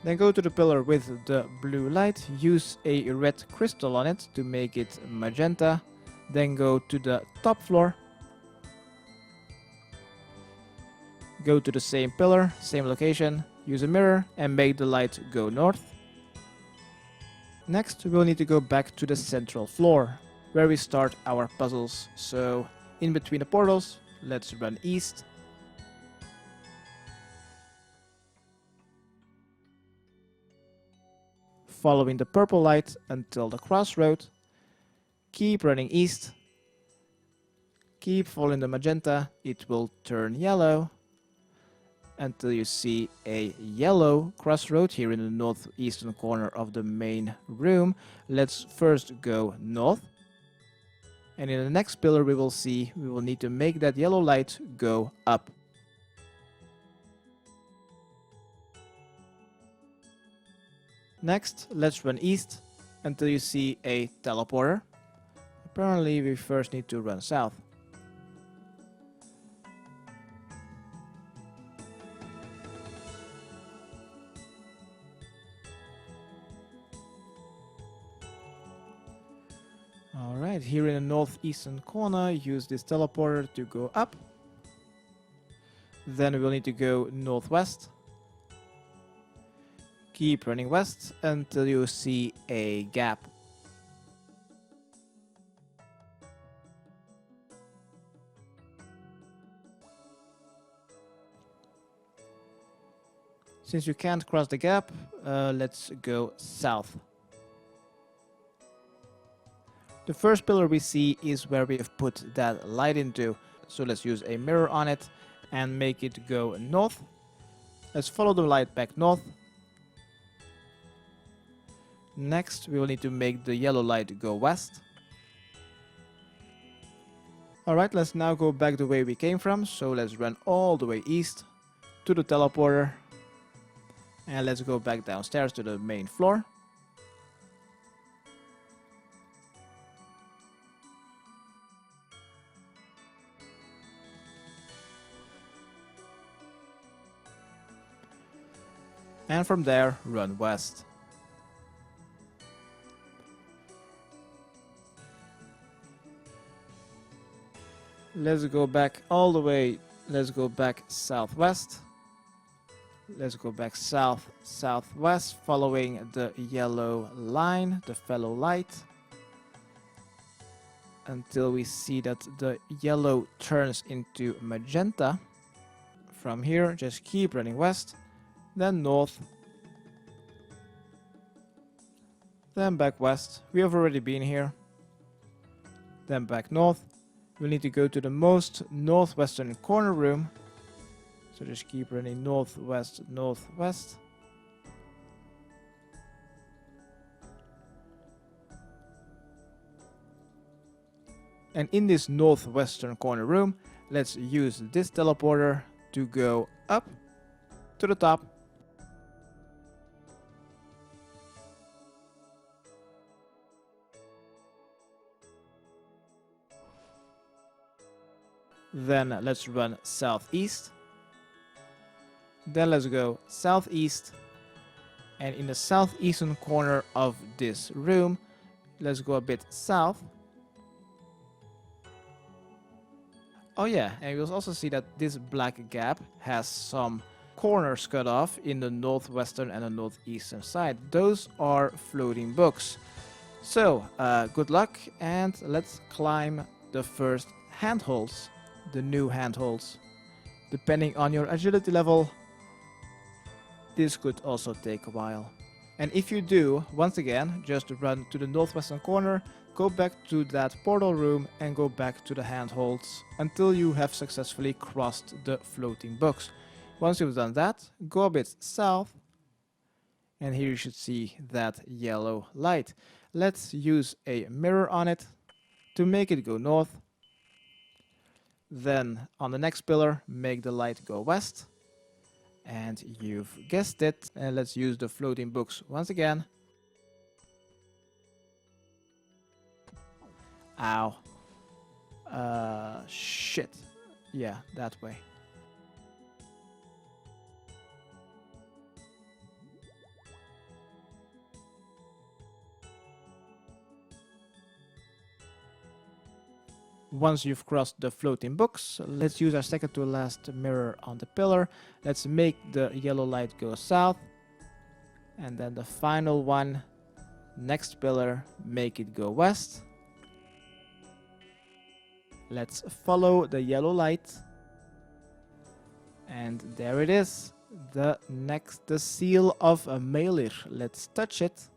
Speaker 1: Then go to the pillar with the blue light. Use a red crystal on it to make it magenta. Then go to the top floor. Go to the same pillar, same location. Use a mirror and make the light go north. Next, we'll need to go back to the central floor, where we start our puzzles. So, in between the portals, let's run east. Following the purple light until the crossroad. Keep running east. Keep following the magenta, it will turn yellow. Until you see a yellow crossroad here in the northeastern corner of the main room. Let's first go north. And in the next pillar we will need to make that yellow light go up. Next, let's run east until you see a teleporter. Apparently we first need to run south. Alright, here in the northeastern corner, use this teleporter to go up. Then we'll need to go northwest. Keep running west until you see a gap. Since you can't cross the gap, let's go south. The first pillar we see is where we have put that light into. So let's use a mirror on it and make it go north. Let's follow the light back north. Next, we will need to make the yellow light go west. Alright, let's now go back the way we came from. So let's run all the way east to the teleporter. And let's go back downstairs to the main floor. And from there, run west. Let's go back all the way. Let's go back southwest. Let's go back southwest, following the yellow line, the fellow light, until we see that the yellow turns into magenta. From here, just keep running west, then north, then back west. We have already been here. Then back north. We'll need to go to the most northwestern corner room. So just keep running northwest, northwest. And in this northwestern corner room, let's use this teleporter to go up to the top. Then let's run southeast. Then let's go southeast. And in the southeastern corner of this room, let's go a bit south. Oh yeah, and you'll also see that this black gap has some corners cut off in the northwestern and the northeastern side. Those are floating books. So, good luck, and let's climb the first handholds. The new handholds. Depending on your agility level, this could also take a while. And if you do, once again, just run to the northwestern corner, go back to that portal room and go back to the handholds until you have successfully crossed the floating books. Once you've done that, go a bit south, and here you should see that yellow light. Let's use a mirror on it to make it go north. Then on the next pillar, make the light go west. And you've guessed it. And let's use the floating books once again. Ow. Shit. Yeah, that way. Once you've crossed the floating books, let's use our second to last mirror on the pillar. Let's make the yellow light go south. And then the final one, next pillar, make it go west. Let's follow the yellow light. And there it is. The seal of Meilyr. Let's touch it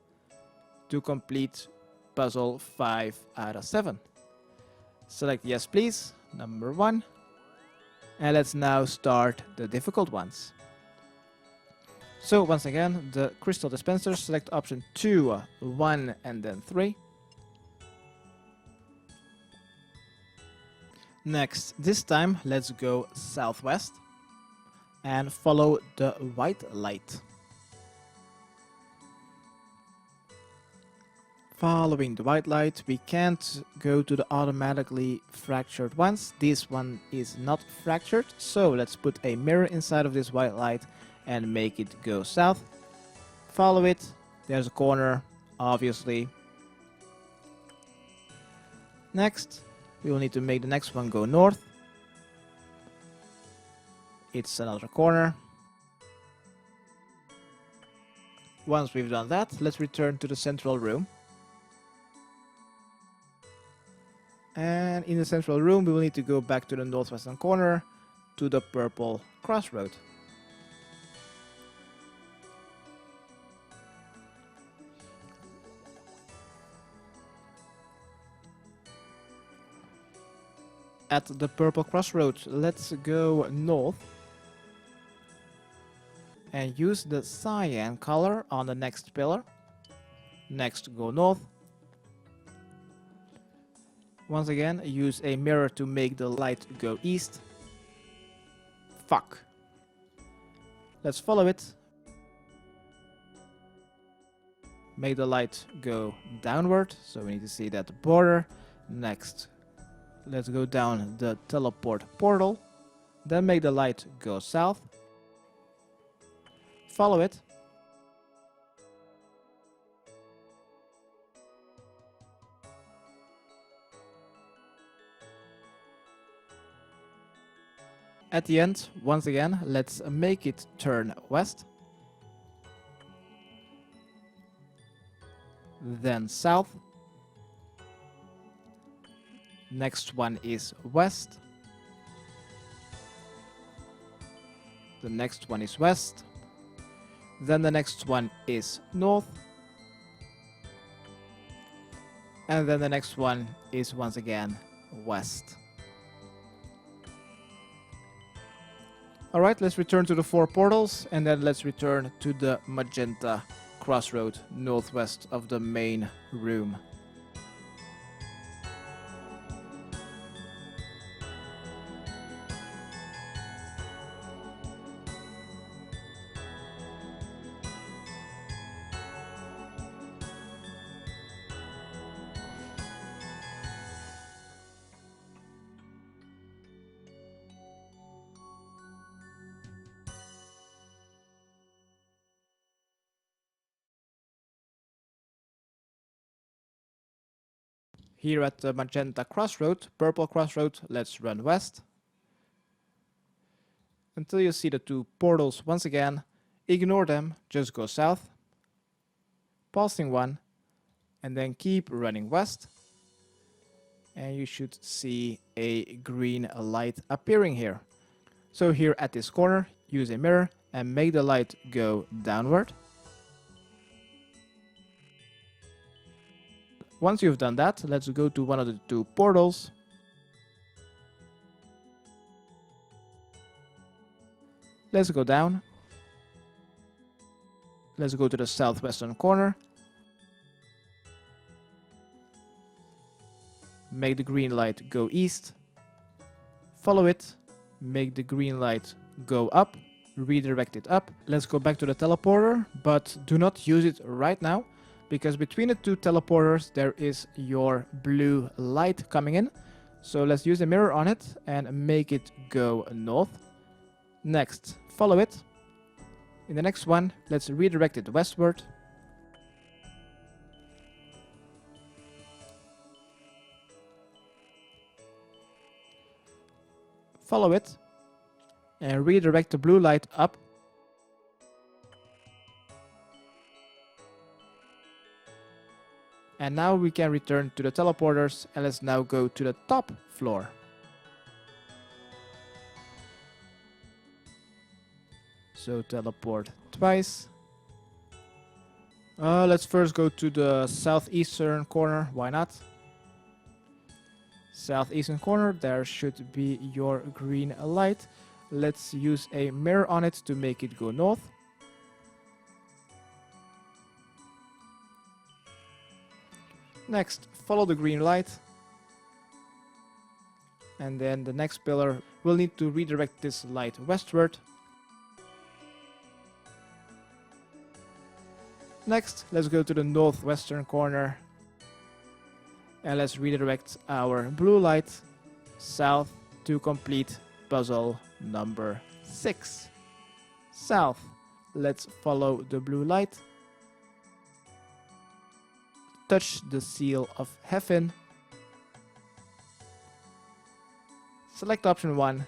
Speaker 1: to complete puzzle 5 out of 7. Select yes please, number 1. And let's now start the difficult ones. So once again, the crystal dispenser, select option 2, 1 and then 3. Next, this time let's go southwest and follow the white light. Following the white light, we can't go to the automatically fractured ones. This one is not fractured, so let's put a mirror inside of this white light and make it go south. Follow it. There's a corner, obviously. Next, we will need to make the next one go north. It's another corner. Once we've done that, let's return to the central room. And in the central room, we will need to go back to the northwestern corner to the purple crossroad. At the purple crossroad, let's go north and use the cyan color on the next pillar. Next, go north. Once again, use a mirror to make the light go east. Fuck. Let's follow it. Make the light go downward, so we need to see that border. Next, let's go down the teleport portal. Then make the light go south. Follow it. At the end, once again, let's make it turn west. Then south. Next one is west. The next one is west. Then the next one is north. And then the next one is once again west. Alright, let's return to the 4 portals, and then let's return to the magenta crossroad northwest of the main room. Here at the magenta crossroad, purple crossroad, let's run west. Until you see the 2 portals once again, ignore them, just go south. Passing one, and then keep running west. And you should see a green light appearing here. So here at this corner, use a mirror and make the light go downward. Once you've done that, let's go to one of the 2 portals. Let's go down. Let's go to the southwestern corner. Make the green light go east. Follow it. Make the green light go up. Redirect it up. Let's go back to the teleporter, but do not use it right now, because between the 2 teleporters there is your blue light coming in. So let's use a mirror on it and make it go north. Next, follow it. In the next one, let's redirect it westward. Follow it and redirect the blue light up. And now we can return to the teleporters, and let's now go to the top floor. So teleport twice. Let's first go to the southeastern corner, why not? Southeastern corner, there should be your green light. Let's use a mirror on it to make it go north. Next, follow the green light. And then the next pillar will need to redirect this light westward. Next, let's go to the northwestern corner. And let's redirect our blue light south to complete puzzle number 6. South. Let's follow the blue light. Touch the seal of Hefin. Select option 1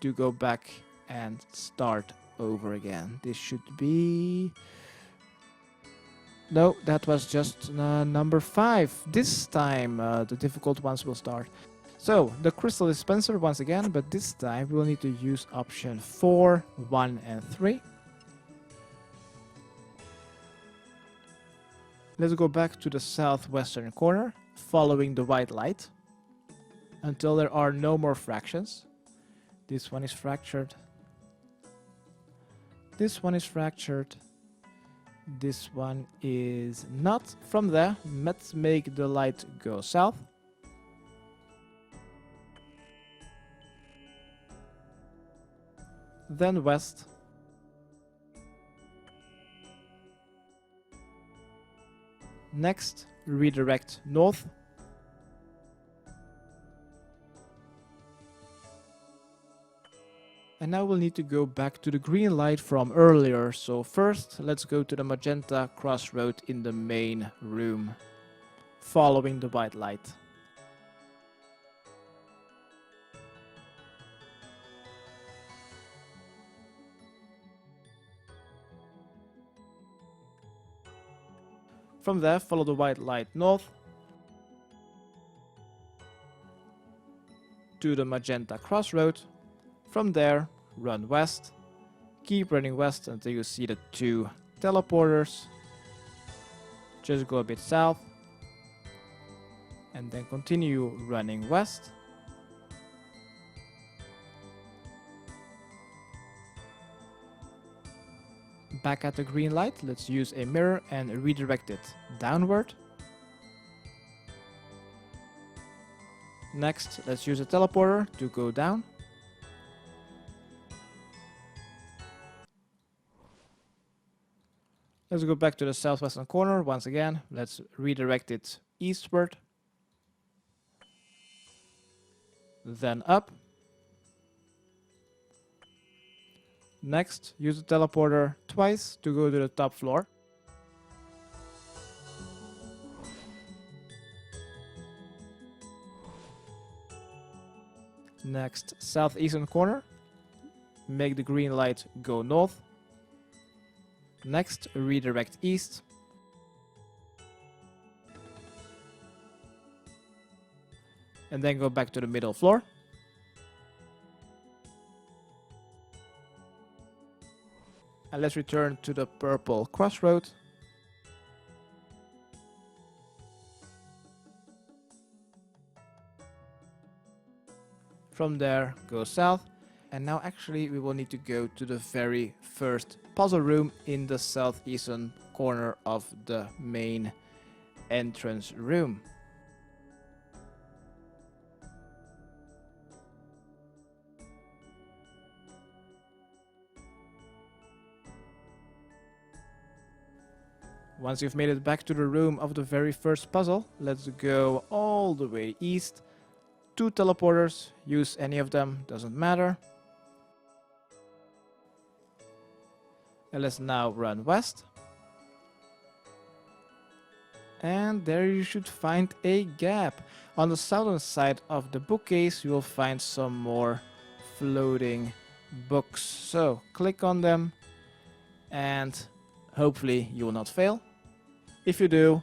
Speaker 1: to go back and start over again. This should be... No, that was just number 5. This time the difficult ones will start. So, the crystal dispenser once again, but this time we will need to use option 4, 1 and 3. Let's go back to the southwestern corner, following the white light, until there are no more fractions. This one is fractured. This one is fractured. This one is not. From there, let's make the light go south. Then west. Next, redirect north. And now we'll need to go back to the green light from earlier. So first, let's go to the magenta crossroad in the main room, following the white light. From there, follow the white light north to the magenta crossroad. From there, run west. Keep running west until you see the 2 teleporters. Just go a bit south. And then continue running west. Back at the green light, let's use a mirror and redirect it downward. Next, let's use a teleporter to go down. Let's go back to the southwestern corner once again. Let's redirect it eastward. Then up. Next, use the teleporter twice to go to the top floor. Next, southeastern corner. Make the green light go north. Next, redirect east. And then go back to the middle floor. And let's return to the purple crossroad. From there, go south. And now actually we will need to go to the very first puzzle room in the southeastern corner of the main entrance room. Once you've made it back to the room of the very first puzzle, let's go all the way east. 2 teleporters, use any of them, doesn't matter. And let's now run west. And there you should find a gap. On the southern side of the bookcase you will find some more floating books. So click on them and hopefully you will not fail. If you do,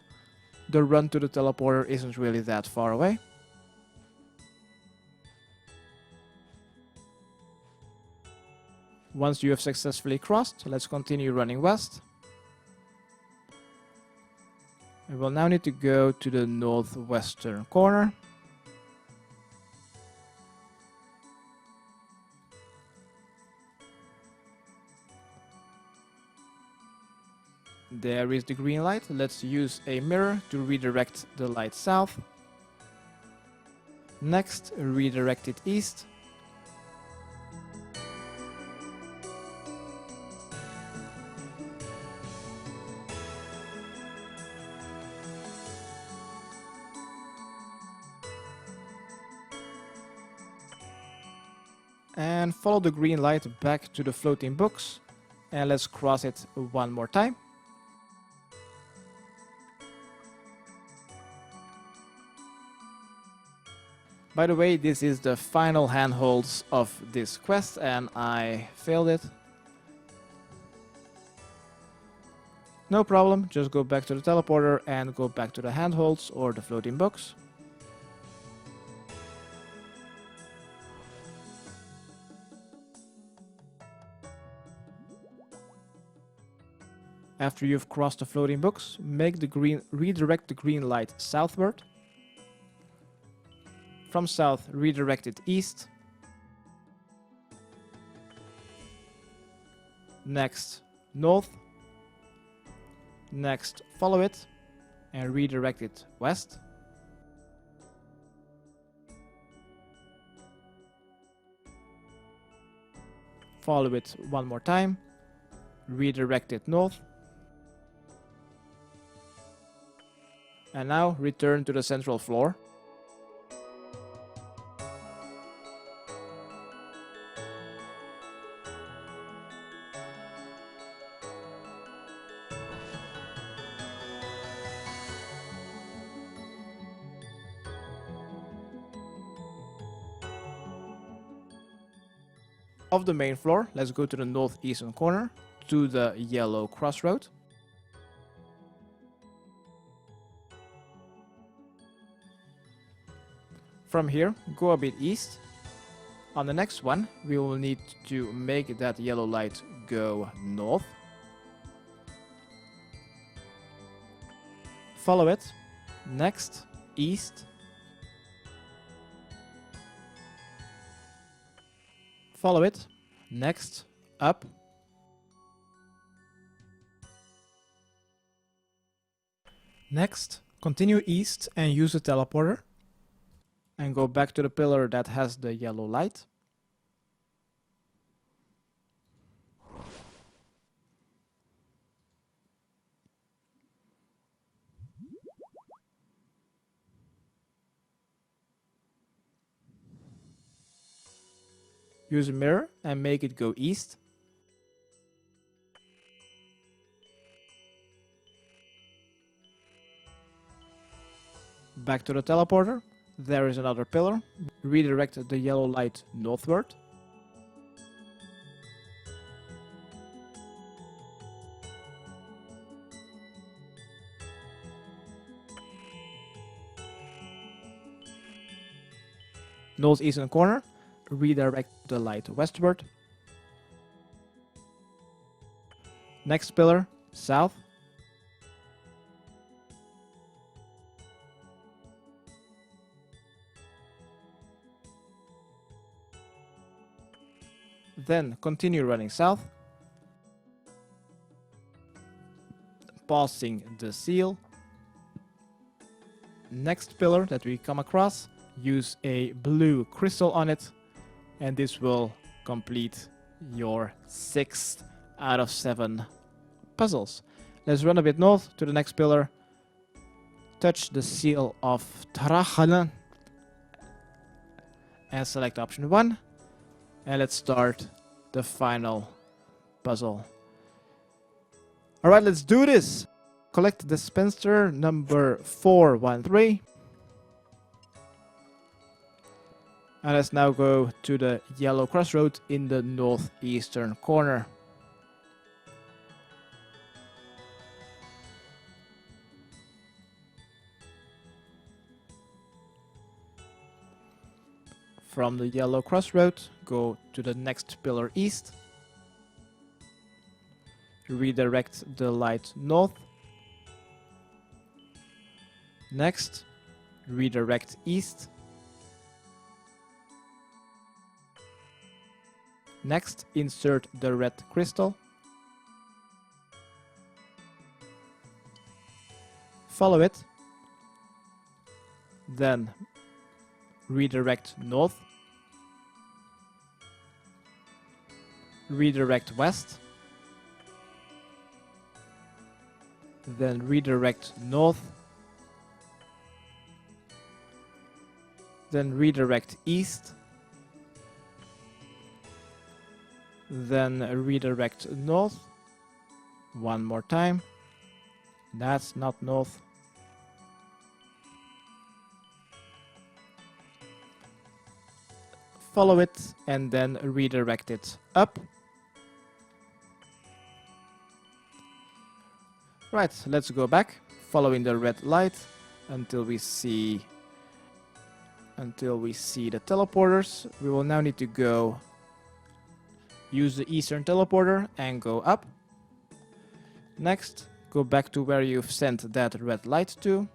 Speaker 1: the run to the teleporter isn't really that far away. Once you have successfully crossed, let's continue running west. We will now need to go to the northwestern corner. There is the green light. Let's use a mirror to redirect the light south. Next, redirect it east. And follow the green light back to the floating books. And let's cross it one more time. By the way, this is the final handholds of this quest and I failed it. No problem, just go back to the teleporter and go back to the handholds or the floating books. After you've crossed the floating books, redirect the green light southward. From south, redirect it east. Next, north. Next, follow it and redirect it west. Follow it one more time, redirect it north. And now return to the central floor. Of the main floor, let's go to the northeastern corner, to the yellow crossroad. From here, go a bit east. On the next one, we will need to make that yellow light go north. Follow it. Next, east. Follow it. Next, up. Next, continue east and use the teleporter. And go back to the pillar that has the yellow light. Use a mirror and make it go east. Back to the teleporter. There is another pillar. Redirect the yellow light northward. Northeastern corner. Redirect the light westward. Next pillar, south. Then continue running south, passing the seal. Next pillar that we come across, use a blue crystal on it, and this will complete your 6 out of 7 puzzles. Let's run a bit north to the next pillar, touch the seal of Trahaearn, and select option 1. And let's start the final puzzle. Alright, let's do this! Collect dispenser number 413. And let's now go to the yellow crossroad in the northeastern corner. From the yellow crossroad, go to the next pillar east. Redirect the light north. Next, redirect east. Next, insert the red crystal. Follow it. Then redirect north. Redirect west. Then redirect north. Then redirect east. Then redirect north. One more time. That's not north. Follow it and then redirect it up. Right, let's go back, following the red light until we see the teleporters. We will now need to go use the eastern teleporter and go up. Next, go back to where you've sent that red light to,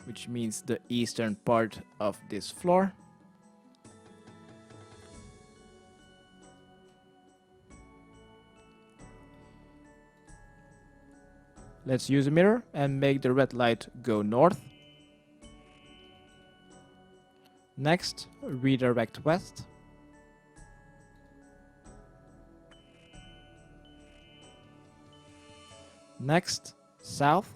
Speaker 1: which means the eastern part of this floor. Let's use a mirror and make the red light go north. Next, redirect west. Next, south.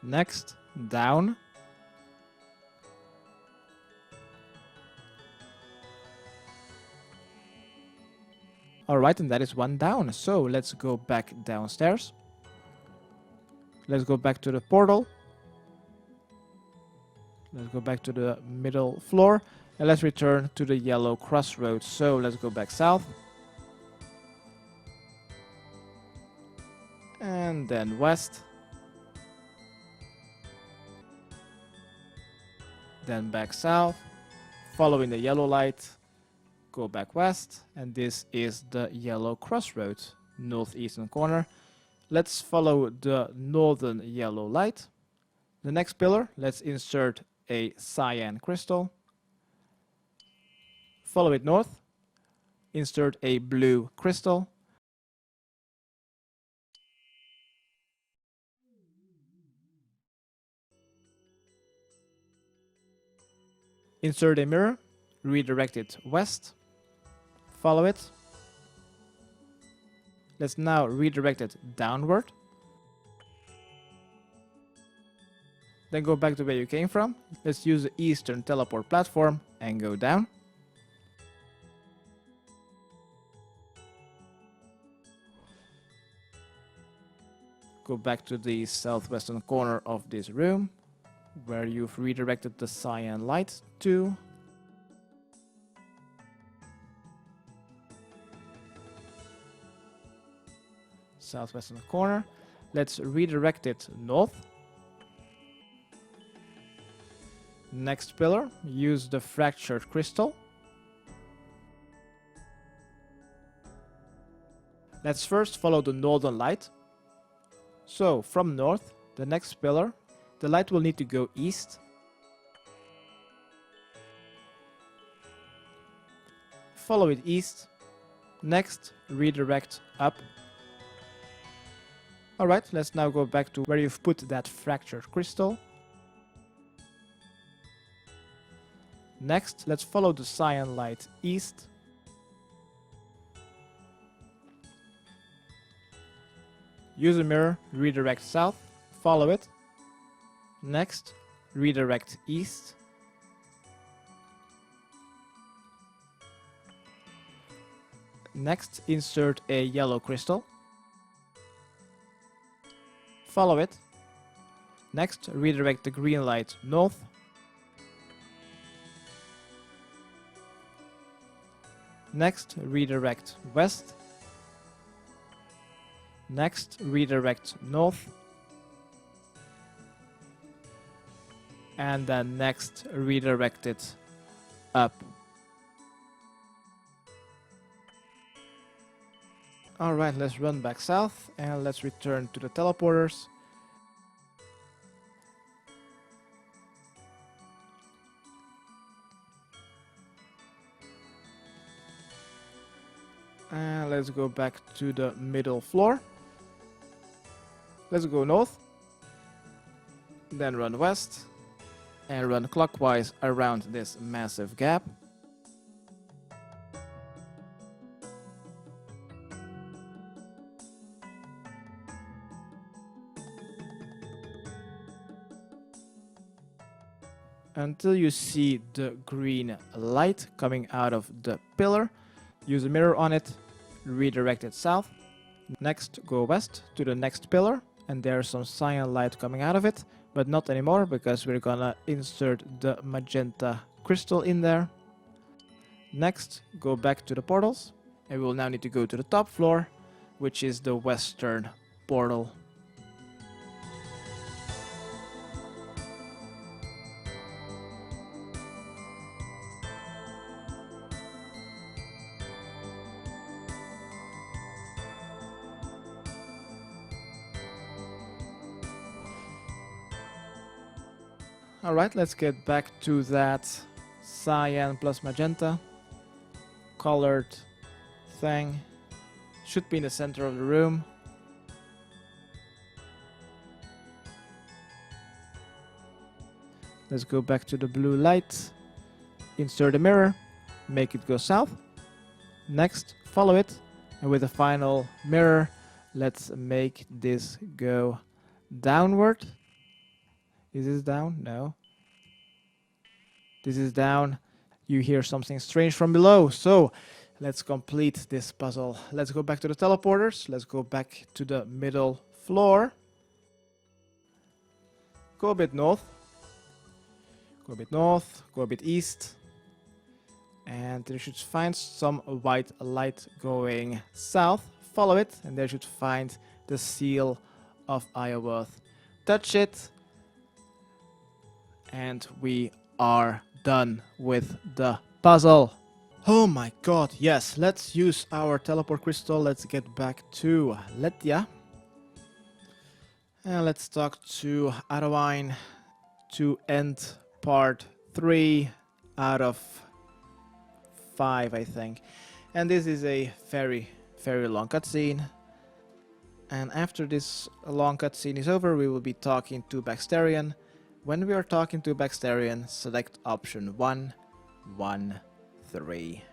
Speaker 1: Next, down. Alright, and that is one down. So let's go back downstairs. Let's go back to the portal. Let's go back to the middle floor. And let's return to the yellow crossroads. So let's go back south. And then west. Then back south. Following the yellow light. Go back west. And this is the yellow crossroad. Northeastern corner. Let's follow the northern yellow light. The next pillar, let's insert a cyan crystal. Follow it north. Insert a blue crystal. Insert a mirror. Redirect it west. Follow it. Let's now redirect it downward. Then go back to where you came from. Let's use the eastern teleport platform and go down. Go back to the southwestern corner of this room, where you've redirected the cyan light to. Southwestern corner. Let's redirect it north. Next pillar, use the fractured crystal. Let's first follow the northern light. So, from north, the next pillar, the light will need to go east. Follow it east. Next, redirect up. Alright, let's now go back to where you've put that fractured crystal. Next, let's follow the cyan light east. Use a mirror, redirect south, follow it. Next, redirect east. Next, insert a yellow crystal. Follow it. Next, redirect the green light north. Next, redirect west. Next, redirect north. And then next, redirect it up. Alright, let's run back south and let's return to the teleporters. And let's go back to the middle floor. Let's go north. Then run west. And run clockwise around this massive gap. Until you see the green light coming out of the pillar. Use a mirror on it, redirect it south. Next, go west to the next pillar, and there's some cyan light coming out of it, but not anymore because we're gonna insert the magenta crystal in there. Next, go back to the portals, and we will now need to go to the top floor, which is the western portal. Alright, let's get back to that cyan plus magenta colored thing. Should be in the center of the room. Let's go back to the blue light. Insert a mirror. Make it go south. Next, follow it. And with the final mirror, let's make this go downward. Is this down? No. This is down. You hear something strange from below. So, let's complete this puzzle. Let's go back to the teleporters. Let's go back to the middle floor. Go a bit north. Go a bit north. Go a bit east. And you should find some white light going south. Follow it, and there you should find the seal of Iorwerth. Touch it, and we are done with the puzzle. Oh my god, yes, let's use our teleport crystal. Let's get back to Lethia. And let's talk to Arwine to end part 3 out of 5, I think. And this is a very long cutscene. And after this long cutscene is over, we will be talking to Baxtorian. When we are talking to Baxtorian, select option 1, 1, 3.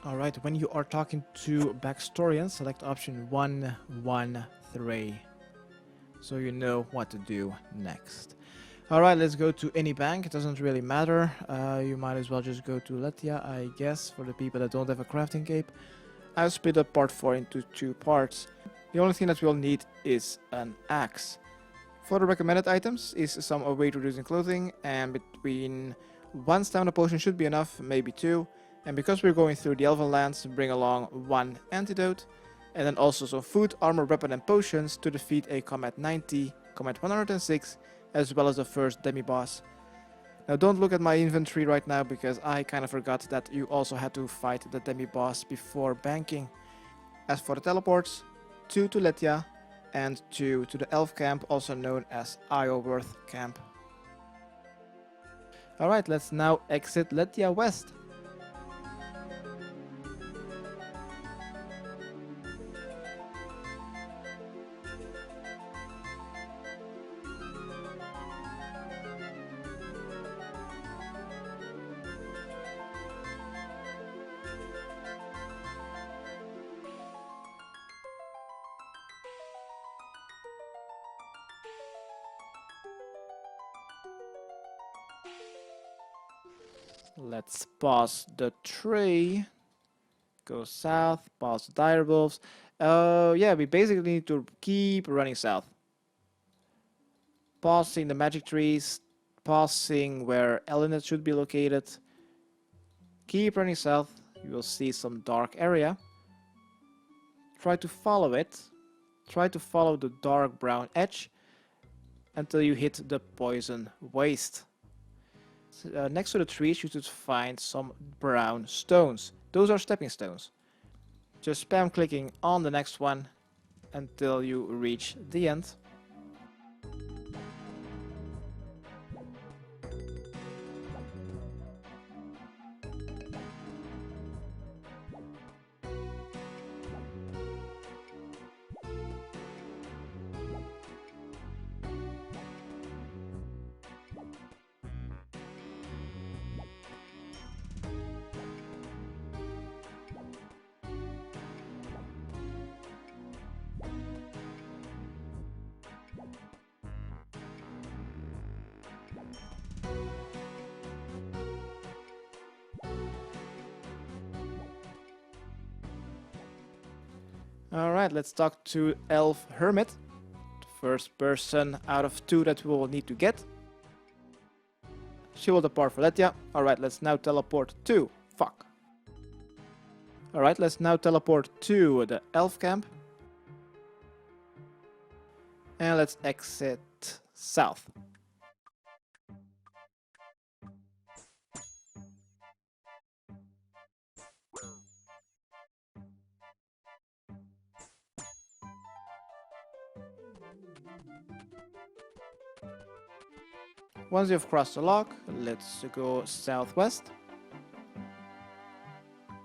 Speaker 1: Alright, when you are talking to Baxtorian, select option 1, 1, 3. So you know what to do next. Alright, let's go to any bank. It doesn't really matter. You might as well just go to Lethia, I guess, for the people that don't have a crafting cape. I'll split up part 4 into 2 parts. The only thing that we'll need is an axe. For the recommended items is some weight reducing clothing, and between 1 stamina potion should be enough, maybe 2. And because we're going through the Elven lands, bring along 1 antidote, and then also some food, armor, weapon, and potions to defeat a combat 90, combat 106, as well as the first Demi boss. Now don't look at my inventory right now, because I kind of forgot that you also had to fight the Demi boss before banking. As for the teleports, 2 to Lethia, and 2 to the Elf camp, also known as Iorwerth camp. Alright, let's now exit Lethia West. Let's pause the tree, go south, pause the direwolves. Yeah, we basically need to keep running south. Pausing the magic trees, pausing where Elendit should be located. Keep running south, you will see some dark area. Try to follow it. Try to follow the dark brown edge until you hit the poison waste. Next to the trees you should find some brown stones. Those are stepping stones. Just spam clicking on the next one until you reach the end. Alright, let's talk to Elf Hermit. The first person out of 2 that we will need to get. She will depart for Lethia. Alright, let's now teleport to... Fuck. Alright, let's now teleport to the Elf camp. And let's exit south. Once you've crossed the lock, let's go southwest.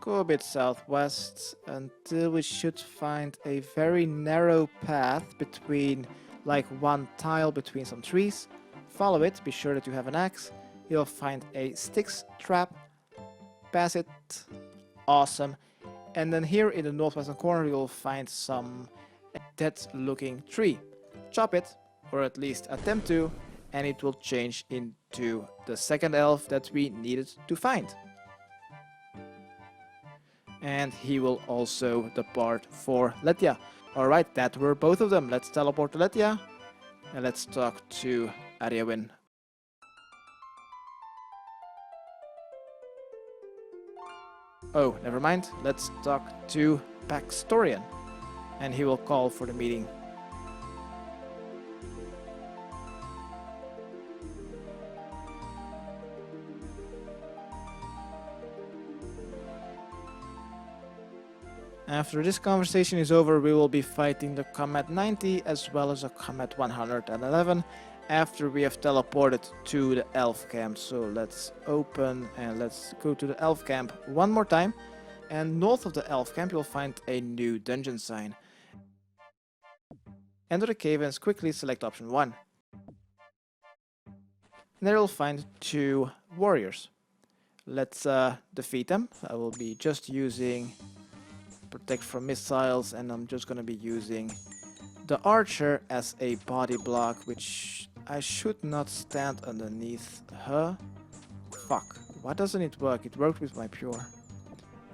Speaker 1: Go a bit southwest until we should find a very narrow path between, like, one tile between some trees. Follow it, be sure that you have an axe. You'll find a sticks trap. Pass it. Awesome. And then here in the northwestern corner you'll find some dead looking tree. Chop it, or at least attempt to, and it will change into the second elf that we needed to find. And he will also depart for Lethia. Alright, that were both of them. Let's teleport to Lethia. And let's talk to Aryawen. Oh, never mind. Let's talk to Baxtorian. And he will call for the meeting. After this conversation is over, we will be fighting the Combat 90 as well as a Combat 111 after we have teleported to the Elf camp. So let's open and let's go to the Elf camp one more time. And north of the Elf camp you'll find a new dungeon sign. Enter the cave and quickly select option 1. And there you'll find 2 warriors. Let's defeat them. I will be just using protect from missiles, and I'm just gonna be using the archer as a body block, which I should not stand underneath her. Fuck, why doesn't it work? It worked with my pure.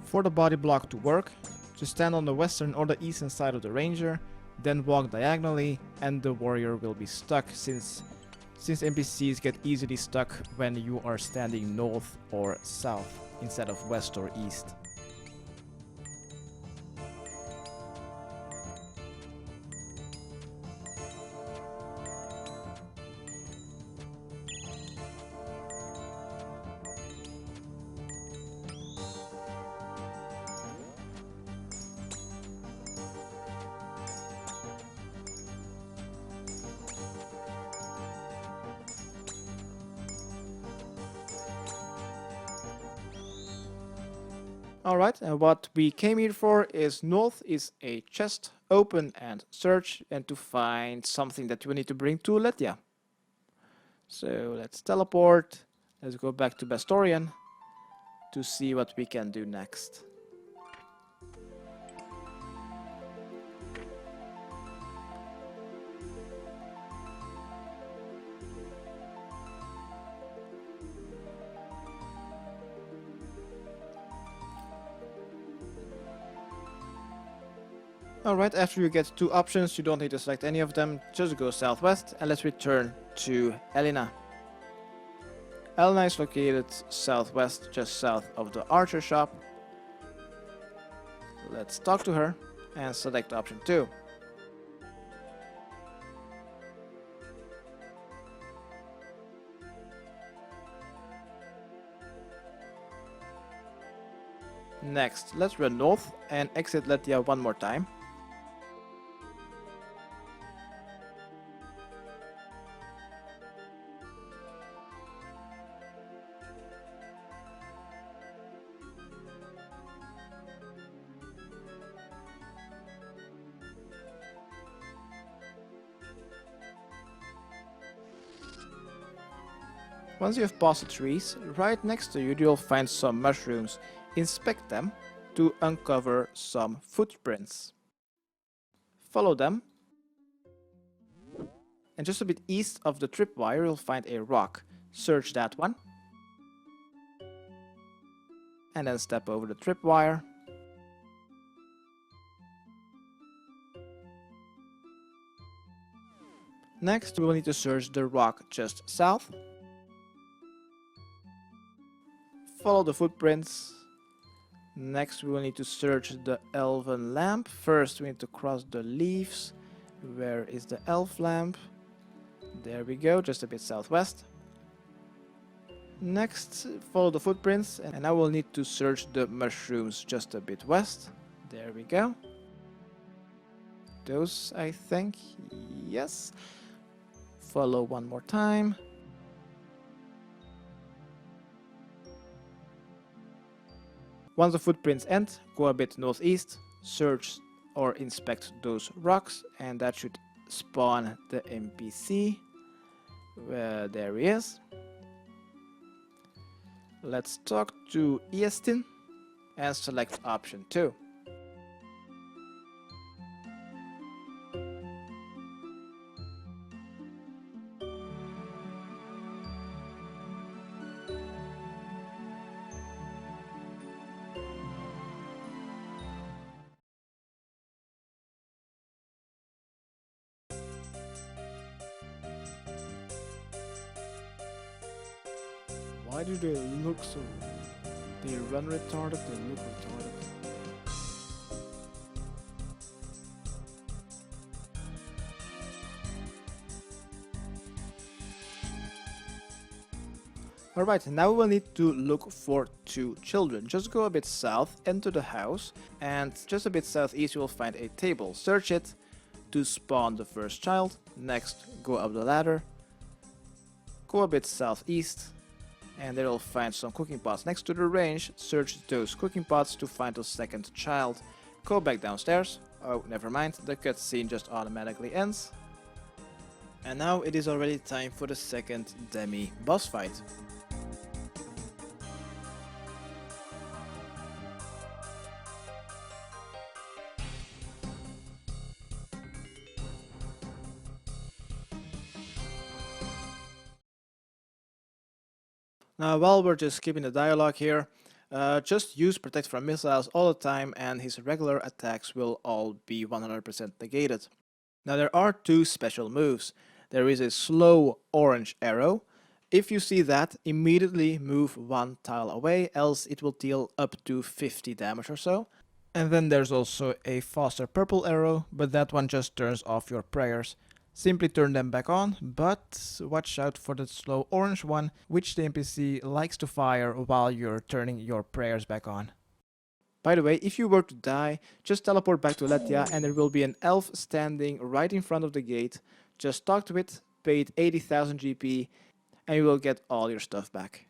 Speaker 1: For the body block to work, just stand on the western or the eastern side of the ranger, then walk diagonally, and the warrior will be stuck since NPCs get easily stuck when you are standing north or south instead of west or east. Alright, and what we came here for is north is a chest, open and search, and to find something that we need to bring to Lethia. So let's teleport, let's go back to Baxtorian to see what we can do next. Alright, after you get 2 options, you don't need to select any of them, just go southwest, and let's return to Elena. Elena is located southwest, just south of the archer shop. Let's talk to her and select option 2. Next, let's run north and exit Lethia one more time. Once you have passed the trees, right next to you you'll find some mushrooms. Inspect them to uncover some footprints. Follow them. And just a bit east of the tripwire you'll find a rock. Search that one. And then step over the tripwire. Next, we will need to search the rock just south. Follow the footprints. Next, we will need to search the elven lamp. First, we need to cross the leaves. Where is the elf lamp? There we go, just a bit southwest. Next, follow the footprints, and I will need to search the mushrooms just a bit west. There we go. Those, I think, yes. Follow one more time. Once the footprints end, go a bit northeast, search or inspect those rocks, and that should spawn the NPC. There he is. Let's talk to Iestin and select option 2. Why do they look so... They run retarded, they look retarded. Alright, now we will need to look for 2 children. Just go a bit south, enter the house, and just a bit southeast you will find a table. Search it to spawn the first child. Next, go up the ladder. Go a bit southeast, and there you'll find some cooking pots next to the range. Search those cooking pots to find the second child. Go back downstairs. Oh, never mind, the cutscene just automatically ends. And now it is already time for the second Demi boss fight. Now, while we're just skipping the dialogue here, just use Protect from Missiles all the time and his regular attacks will all be 100% negated. Now, there are 2 special moves. There is a slow orange arrow. If you see that, immediately move 1 tile away, else it will deal up to 50 damage or so. And then there's also a faster purple arrow, but that one just turns off your prayers. Simply turn them back on, but watch out for the slow orange one, which the NPC likes to fire while you're turning your prayers back on. By the way, if you were to die, just teleport back to Letia and there will be an elf standing right in front of the gate. Just talk to it, pay it 80,000 GP, and you will get all your stuff back.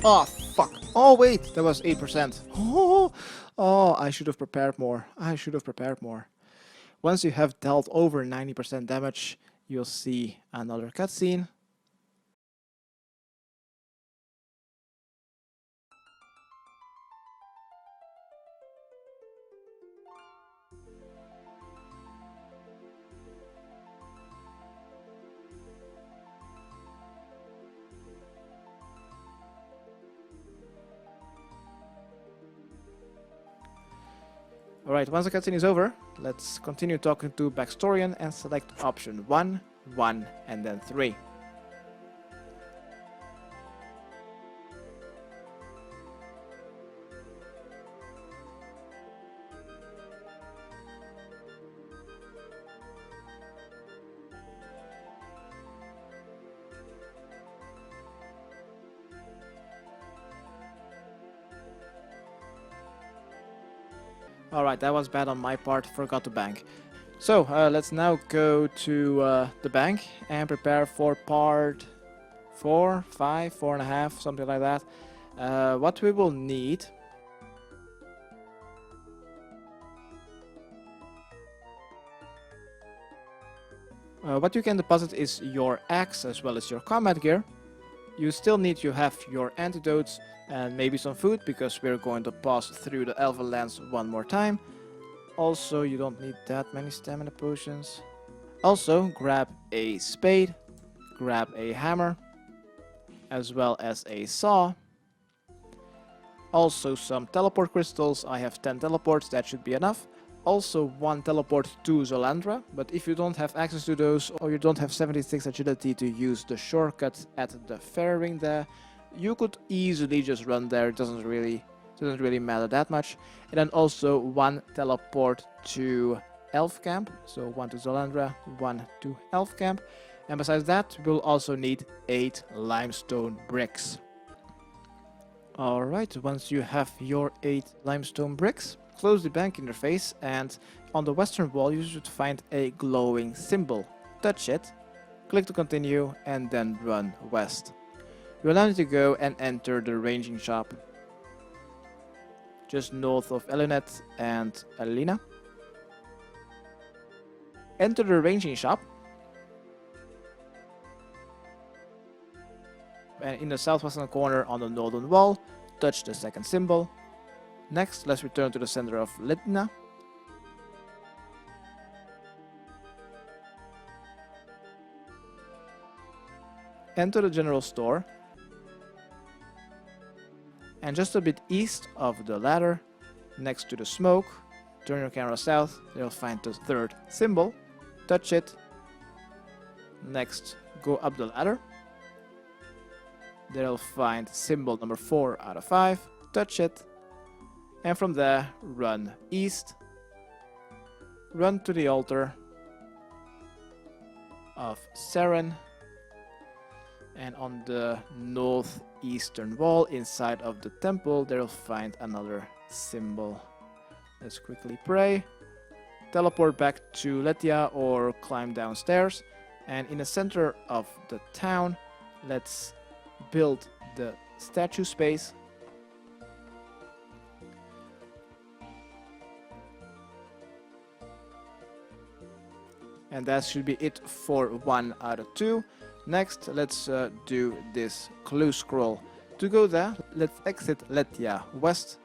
Speaker 1: Oh, fuck. Oh, wait, that was 8%. Oh, I should have prepared more. I should have prepared more. Once you have dealt over 90% damage, you'll see another cutscene. Alright, once the cutscene is over, let's continue talking to Baxtorian and select option 1, 1, and then 3. Alright, that was bad on my part, forgot to bank. So, let's now go to the bank and prepare for part 4, 5, 4.5, something like that. What we will need... what you can deposit is your axe as well as your combat gear. You still need to have your antidotes and maybe some food, because we're going to pass through the Elven lands one more time. Also, you don't need that many stamina potions. Also, grab a spade, grab a hammer, as well as a saw. Also some teleport crystals. I have 10 teleports, that should be enough. Also 1 teleport to Zolandra, but if you don't have access to those, or you don't have 76 agility to use the shortcut at the fair ring there, you could easily just run there. It doesn't really matter that much. And then also 1 teleport to Elf Camp, so 1 to Zolandra, 1 to Elf Camp. And besides that, we'll also need 8 limestone bricks. Alright, once you have your 8 limestone bricks, close the bank interface, and on the western wall you should find a glowing symbol. Touch it, click to continue, and then run west. You will now need to go and enter the ranging shop, just north of Elunet and Alina. Enter the ranging shop, and in the southwestern corner on the northern wall, touch the second symbol. Next, let's return to the center of Litna. Enter the general store, and just a bit east of the ladder, next to the smoke, turn your camera south, you'll find the third symbol. Touch it. Next, go up the ladder. There you'll find symbol number 4 out of 5. Touch it. And from there, run east. Run to the altar of Seren. And on the northeastern wall, inside of the temple, there you'll find another symbol. Let's quickly pray. Teleport back to Letia or climb downstairs. And in the center of the town, let's build the statue space. And that should be it for 1 out of 2. Next, let's do this clue scroll. To go there, let's exit Letia west.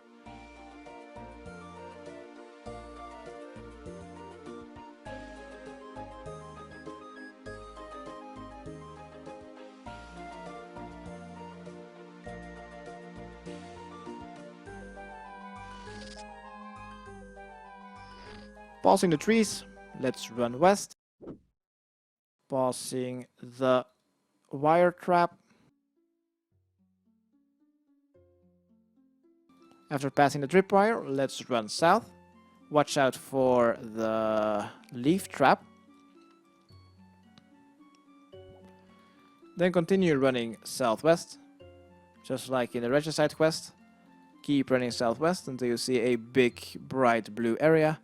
Speaker 1: Passing the trees, let's run west. Passing the wire trap. After passing the tripwire, let's run south. Watch out for the leaf trap. Then continue running southwest, just like in the Regicide quest. Keep running southwest until you see a big bright blue area.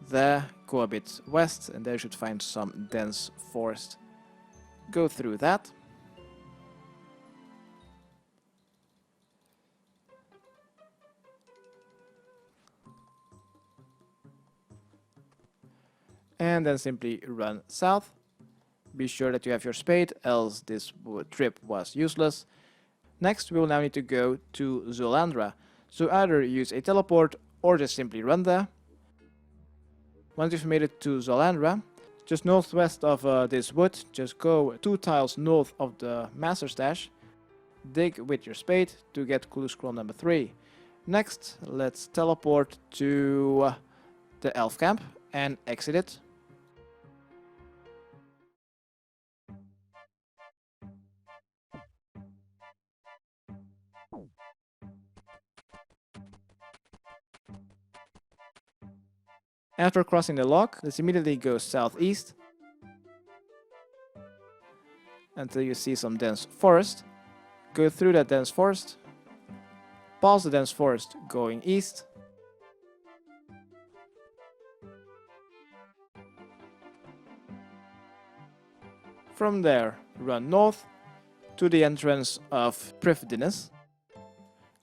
Speaker 1: There, go a bit west, and there you should find some dense forest. Go through that. and then simply run south. Be sure that you have your spade, else this trip was useless. Next, we will now need to go to Zolandra, so either use a teleport or just simply run there. Once you've made it to Zolandra, just northwest of this wood, just go 2 tiles north of the master stash, dig with your spade to get clue scroll number 3. Next, let's teleport to the elf camp and exit it. After crossing the lock, let's immediately go southeast until you see some dense forest. Go through that dense forest, past the dense forest going east, from there run north to the entrance of Trifid,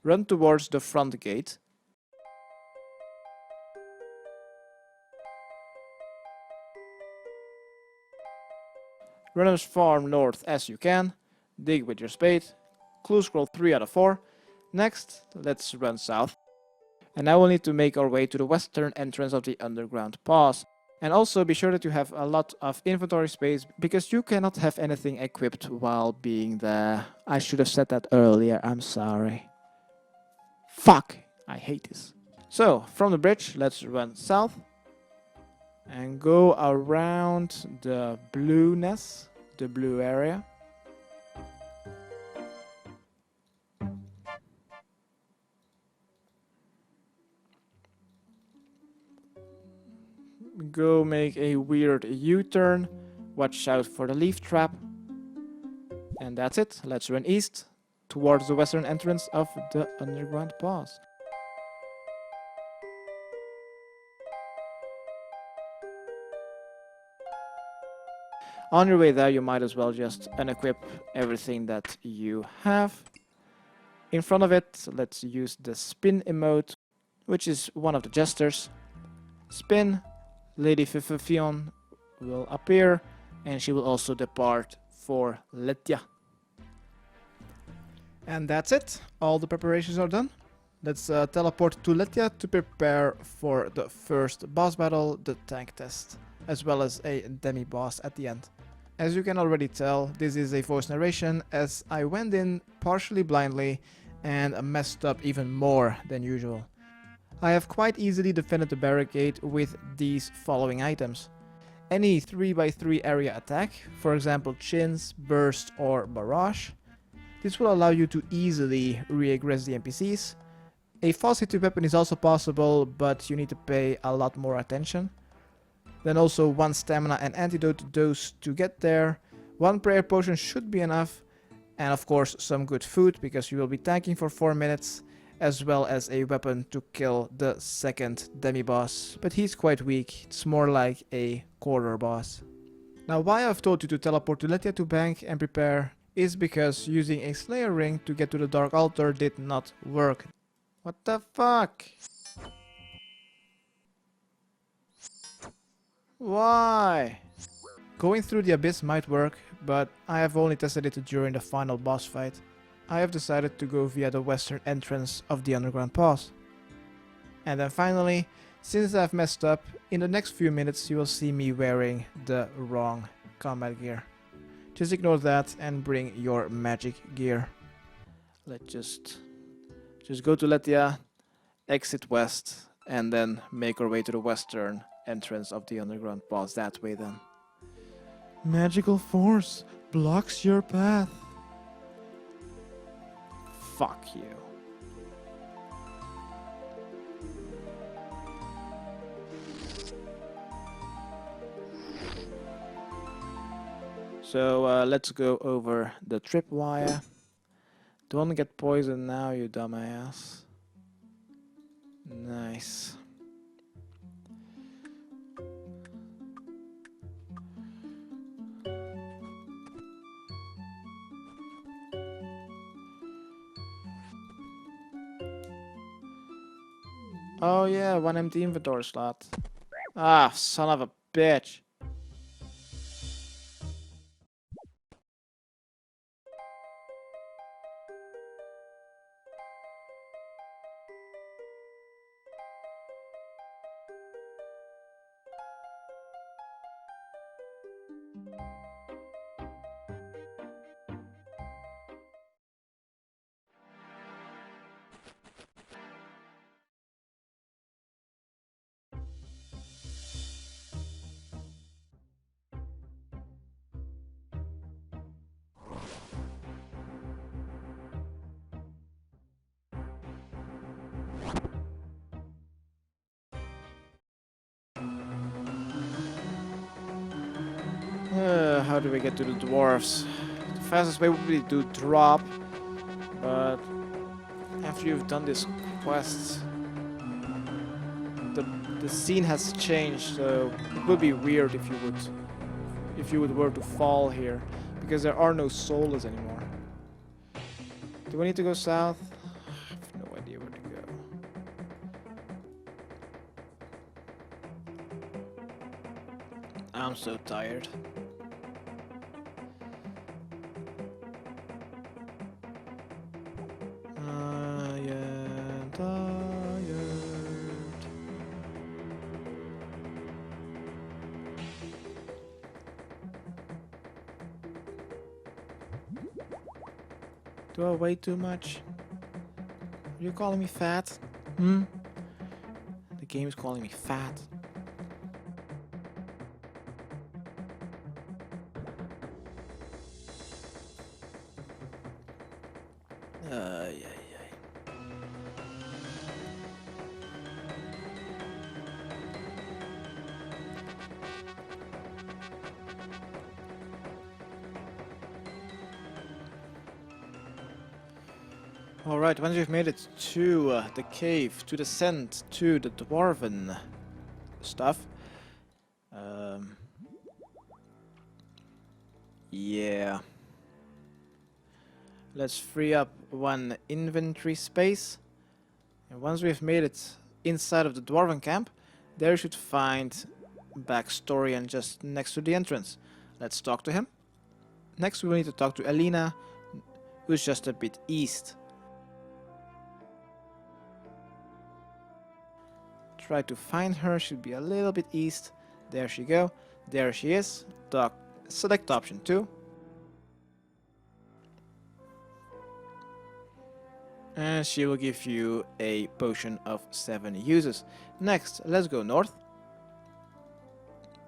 Speaker 1: run towards the front gate, run as far north as you can, dig with your spade, clue scroll 3 out of 4. Next, let's run south. And now we'll need to make our way to the western entrance of the underground pass. And also be sure that you have a lot of inventory space, because you cannot have anything equipped while being there. I should have said that earlier, I'm sorry. Fuck, I hate this. So, from the bridge, let's run south. And go around the blueness, the blue area. Go make a weird U-turn. Watch out for the leaf trap. And that's it. Let's run east towards the western entrance of the underground pass. On your way there, you might as well just unequip everything that you have. In front of it, let's use the spin emote, which is one of the jesters. Spin, Lady Fifion will appear, and she will also depart for Letya. And that's it. All the preparations are done. Let's teleport to Letya to prepare for the first boss battle, the tank test, as well as a Demi boss at the end. As you can already tell, this is a voice narration, as I went in partially blindly and messed up even more than usual. I have quite easily defended the barricade with these following items. Any 3x3 area attack, for example chins, burst or barrage. This will allow you to easily re-aggress the NPCs. A fast hit weapon is also possible, but you need to pay a lot more attention. Then also 1 stamina and antidote dose to get there. 1 prayer potion should be enough. And of course some good food, because you will be tanking for 4 minutes. As well as a weapon to kill the second demi-boss. But he's quite weak, it's more like a quarter boss. Now why I've told you to teleport to Letya to bank and prepare is because using a Slayer ring to get to the Dark Altar did not work. What the fuck? Why? Going through the abyss might work, but I have only tested it during the final boss fight. I have decided to go via the western entrance of the underground pass. And then finally, since I've messed up, in the next few minutes you will see me wearing the wrong combat gear. Just ignore that and bring your magic gear. Let's just go to Letya, exit west, and then make our way to the western entrance of the underground pass that way then. Magical force blocks your path. Fuck you. So let's go over the tripwire. Don't get poisoned now, you dumbass. Nice. Oh yeah, 1 empty inventory slot. Ah, son of a bitch. How do we get to the dwarves? The fastest way would be to drop, but after you've done this quest, the scene has changed, so it would be weird if you would were to fall here, because there are no souls anymore. Do I need to go south? I have no idea where to go. I'm so tired. Do I weigh too much? Are you calling me fat? The game is calling me fat. Yeah. Alright, once we've made it to the cave, to the descent, to the dwarven stuff. Yeah. Let's free up one inventory space. And once we've made it inside of the dwarven camp, there you should find Baxtorian just next to the entrance. Let's talk to him. Next we will need to talk to Elena, who's just a bit east. Try to find her, should be a little bit east. There she go. There she is. Select option 2. And she will give you a potion of 7 uses. Next, let's go north.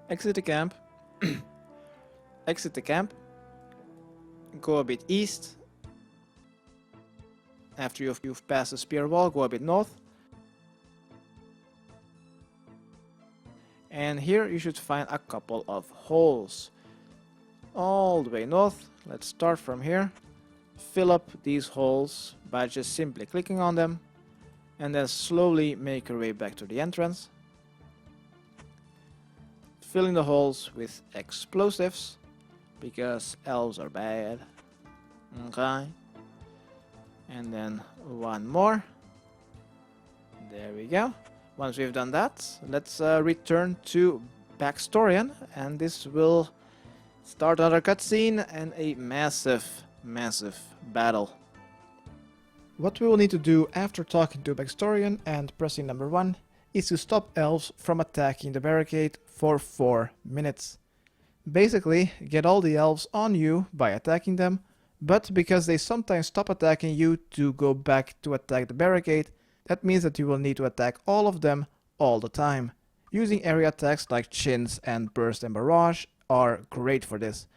Speaker 1: Exit the camp. Exit the camp. Go a bit east. After you've passed the spear wall, go a bit north. And here you should find a couple of holes. All the way north. Let's start from here. Fill up these holes by just simply clicking on them. And then slowly make your way back to the entrance. Filling the holes with explosives. Because elves are bad. Okay. And then one more. There we go. Once we've done that, let's return to Baxtorian, and this will start another cutscene and a massive battle. What we will need to do after talking to Baxtorian and pressing number 1 is to stop elves from attacking the barricade for 4 minutes. Basically, get all the elves on you by attacking them, but because they sometimes stop attacking you to go back to attack the barricade, that means that you will need to attack all of them all the time. Using area attacks like Chins and Burst and Barrage are great for this.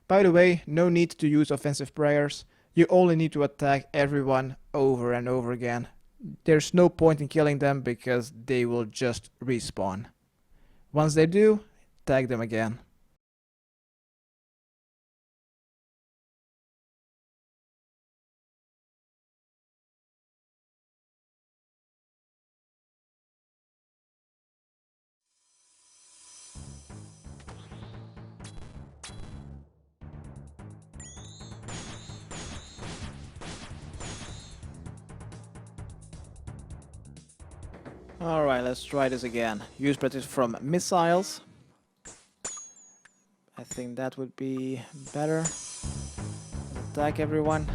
Speaker 1: By the way, no need to use offensive prayers. You only need to attack everyone over and over again. There's no point in killing them because they will just respawn. Once they do, tag them again. Alright, let's try this again. Use practice from missiles. think that would be better. Attack everyone.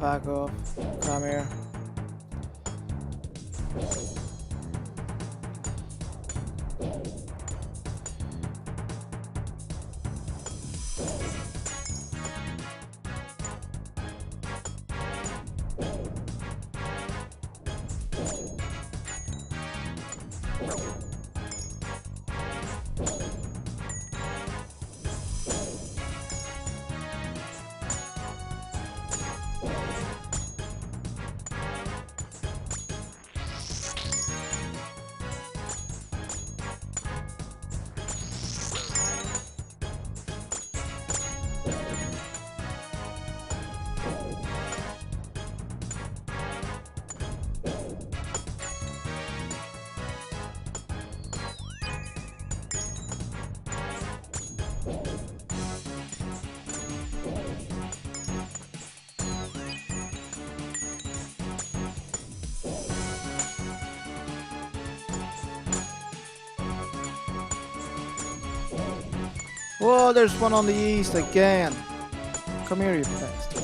Speaker 1: Fuck off. Come here. Whoa, there's one on the east again. Come here, you bastard.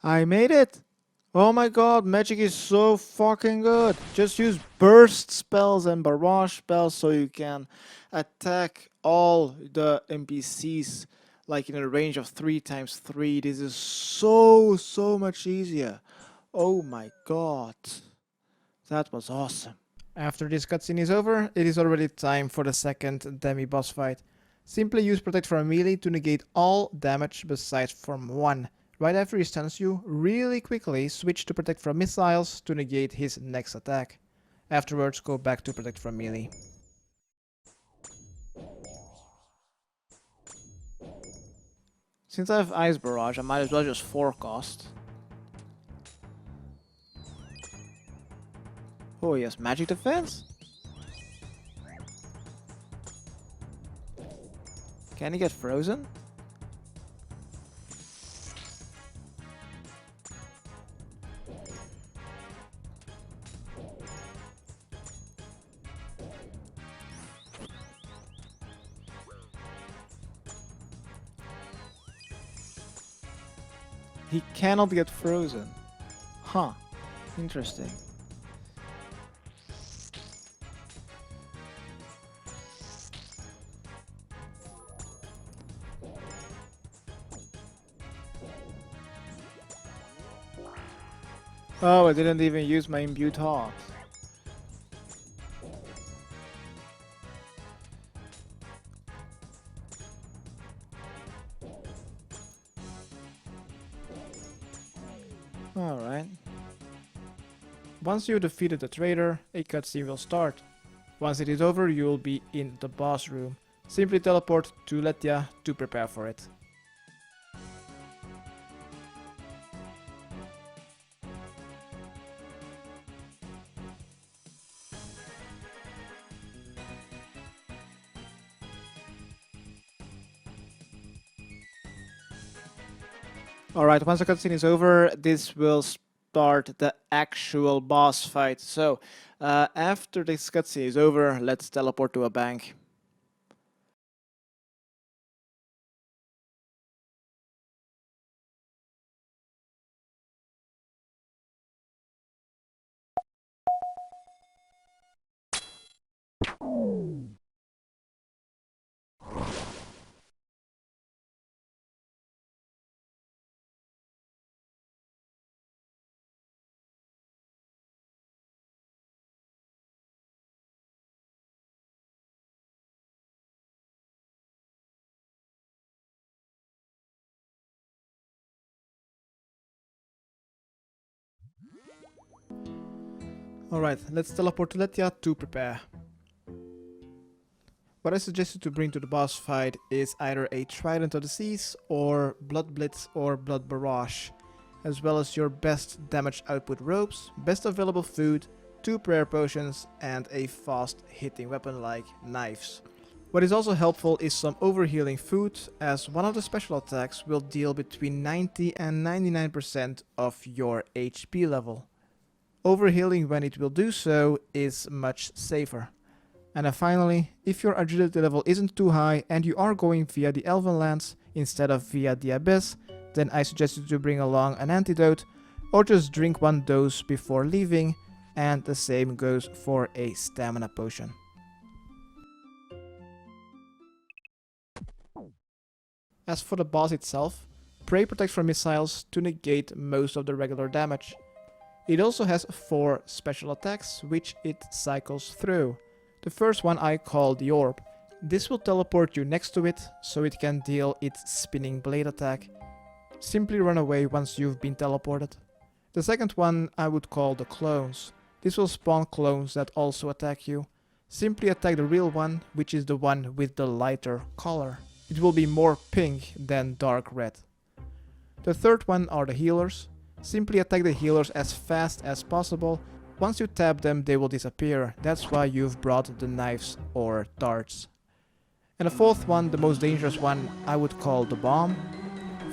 Speaker 1: I made it! Oh my god, magic is so fucking good! Just use burst spells and barrage spells so you can attack all the NPCs like in a range of 3 times 3. This is so much easier. Oh my god. That was awesome. After this cutscene is over, it is already time for the second Demi boss fight. Simply use Protect from Melee to negate all damage besides from 1. Right after he stuns you, really quickly switch to Protect from Missiles to negate his next attack. Afterwards, go back to Protect from Melee. Since I have Ice Barrage, I might as well just forecast. Oh, he has Magic Defense? Can he get frozen? He cannot get frozen. Huh. Interesting. Oh, I didn't even use my imbued heart. Alright. Once you defeated the traitor, a cutscene will start. Once it is over, you will be in the boss room. Simply teleport to Lethia to prepare for it. Alright, once the cutscene is over, this will start the actual boss fight. So, after this cutscene is over, let's teleport to a bank. Alright, let's teleport to Lethia to prepare. What I suggested to bring to the boss fight is either a Trident of the Seas, or Blood Blitz or Blood Barrage, as well as your best damage output ropes, best available food, 2 prayer potions, and a fast hitting weapon like knives. What is also helpful is some overhealing food, as one of the special attacks will deal between 90 and 99% of your HP level. Overhealing when it will do so is much safer. And then finally, if your agility level isn't too high and you are going via the Elven lands instead of via the Abyss, then I suggest you to bring along an antidote or just drink one dose before leaving, and the same goes for a stamina potion. As for the boss itself, Prey protects from missiles to negate most of the regular damage. It also has 4 special attacks which it cycles through. The first one I call the Orb. This will teleport you next to it, so it can deal its spinning blade attack. Simply run away once you've been teleported. The second one I would call the Clones. This will spawn clones that also attack you. Simply attack the real one, which is the one with the lighter color. It will be more pink than dark red. The third one are the Healers. Simply attack the healers as fast as possible. Once you tap them, they will disappear. That's why you've brought the knives or darts. And the fourth one, the most dangerous one, I would call the Bomb.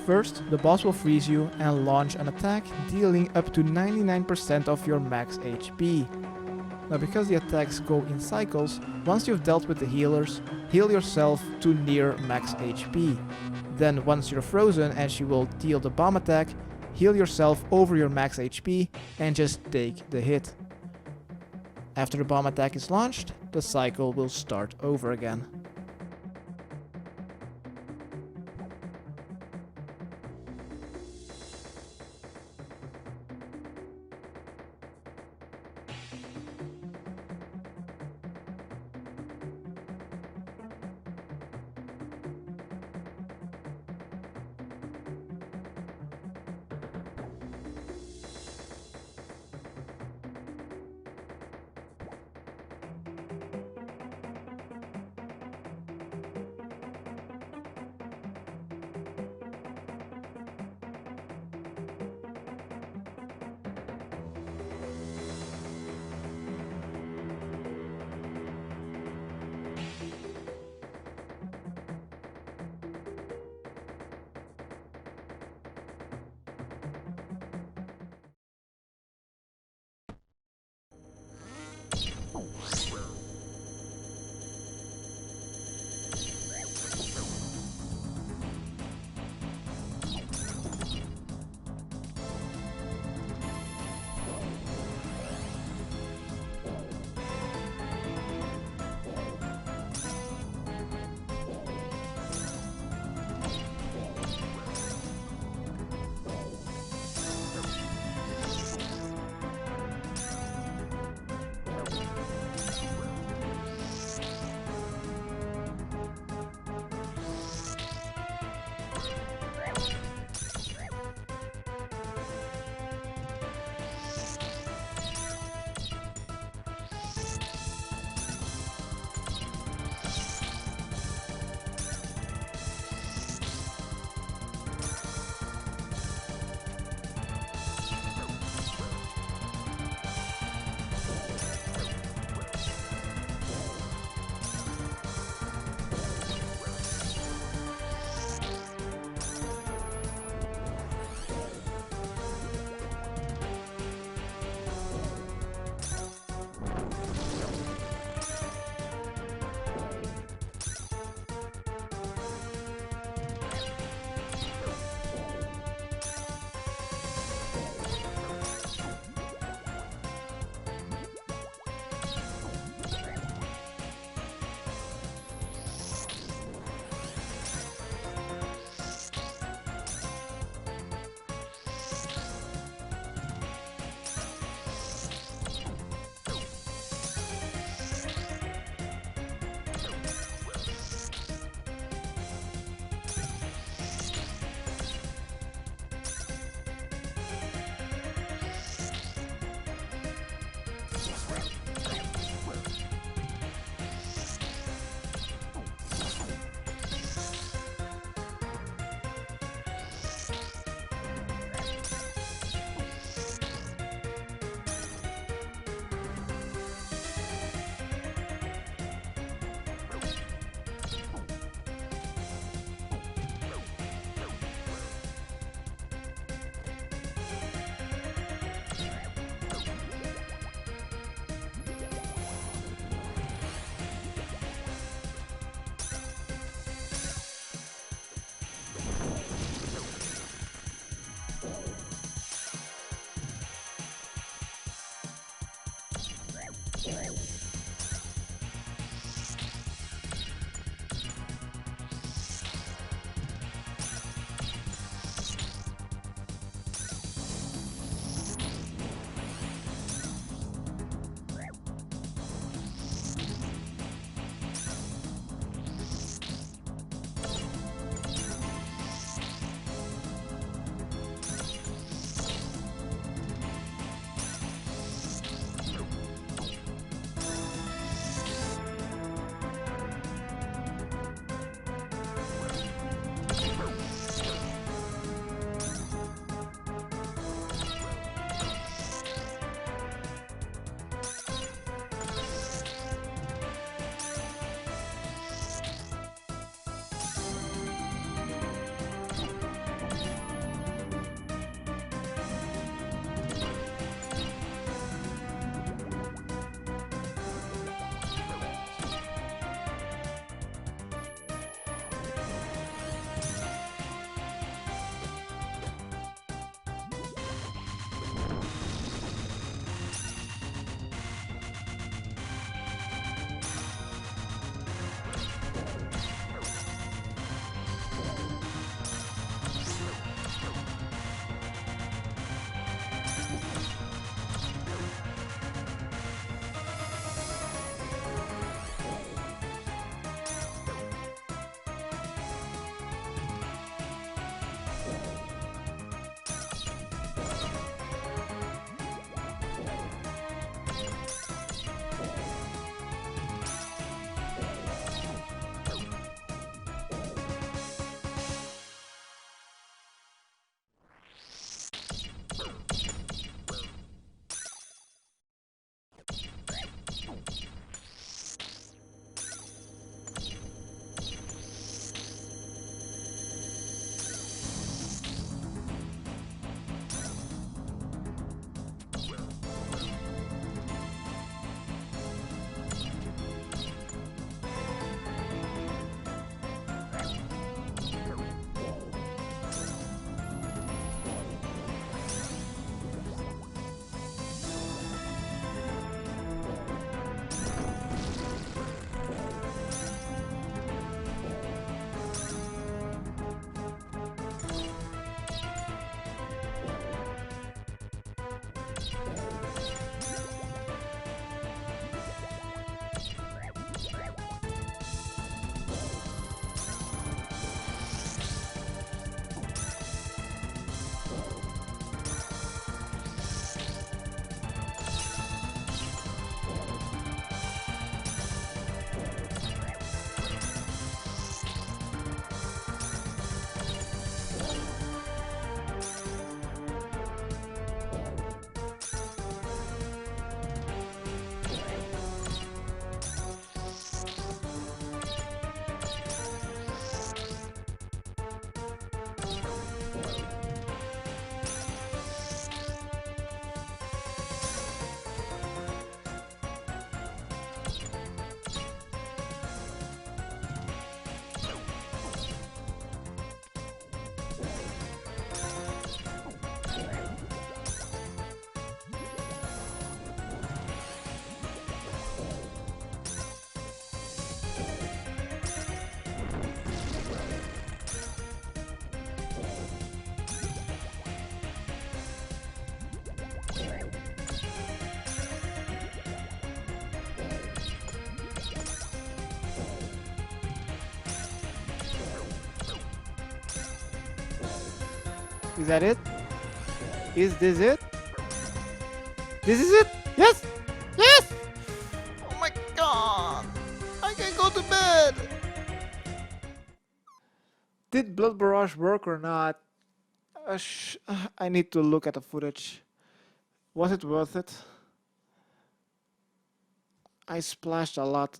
Speaker 1: First, the boss will freeze you and launch an attack, dealing up to 99% of your max HP. Now, because the attacks go in cycles, once you've dealt with the healers, heal yourself to near max HP. Then once you're frozen and she will deal the bomb attack, heal yourself over your max HP and just take the hit. After the bomb attack is launched, the cycle will start over again. Is that it? Is this it? This is it? Yes! Yes! Oh my god! I can go to bed! Did Blood Barrage work or not? I need to look at the footage. Was it worth it? I splashed a lot,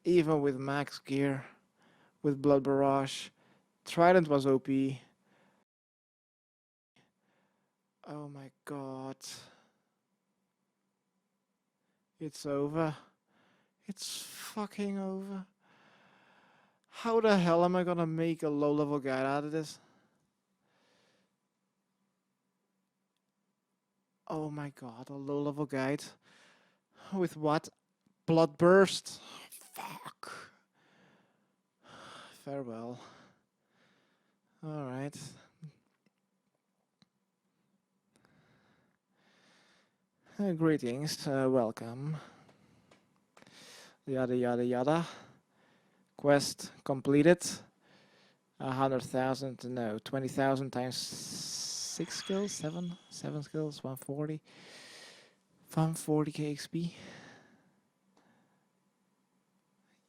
Speaker 1: even with max gear, with Blood Barrage. Trident was OP. Oh my god. It's over. It's fucking over. How the hell am I gonna make a low-level guide out of this? Oh my god, a low-level guide. With what? Bloodburst? Fuck. Farewell. Alright. Greetings, welcome. Yada yada yada. Quest completed. 100,000, no, 20,000 times 6 skills, 7 skills, 140. 140k XP.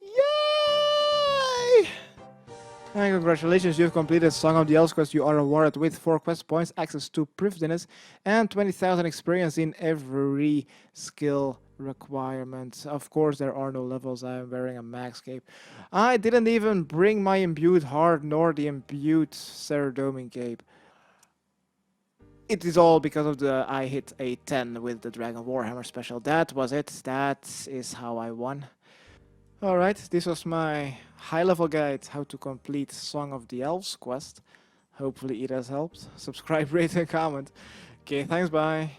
Speaker 1: Yay! And congratulations, you've completed Song of the Elves quest. You are awarded with 4 quest points, access to privileges, and 20,000 experience in every skill requirement. Of course, there are no levels. I am wearing a max cape. I didn't even bring my imbued heart nor the imbued Ceredoming cape. It is all because of the I hit a 10 with the Dragon Warhammer special. That was it. That is how I won. Alright, this was my high-level guide how to complete Song of the Elves quest. Hopefully it has helped. Subscribe, rate and comment. Okay, thanks, bye.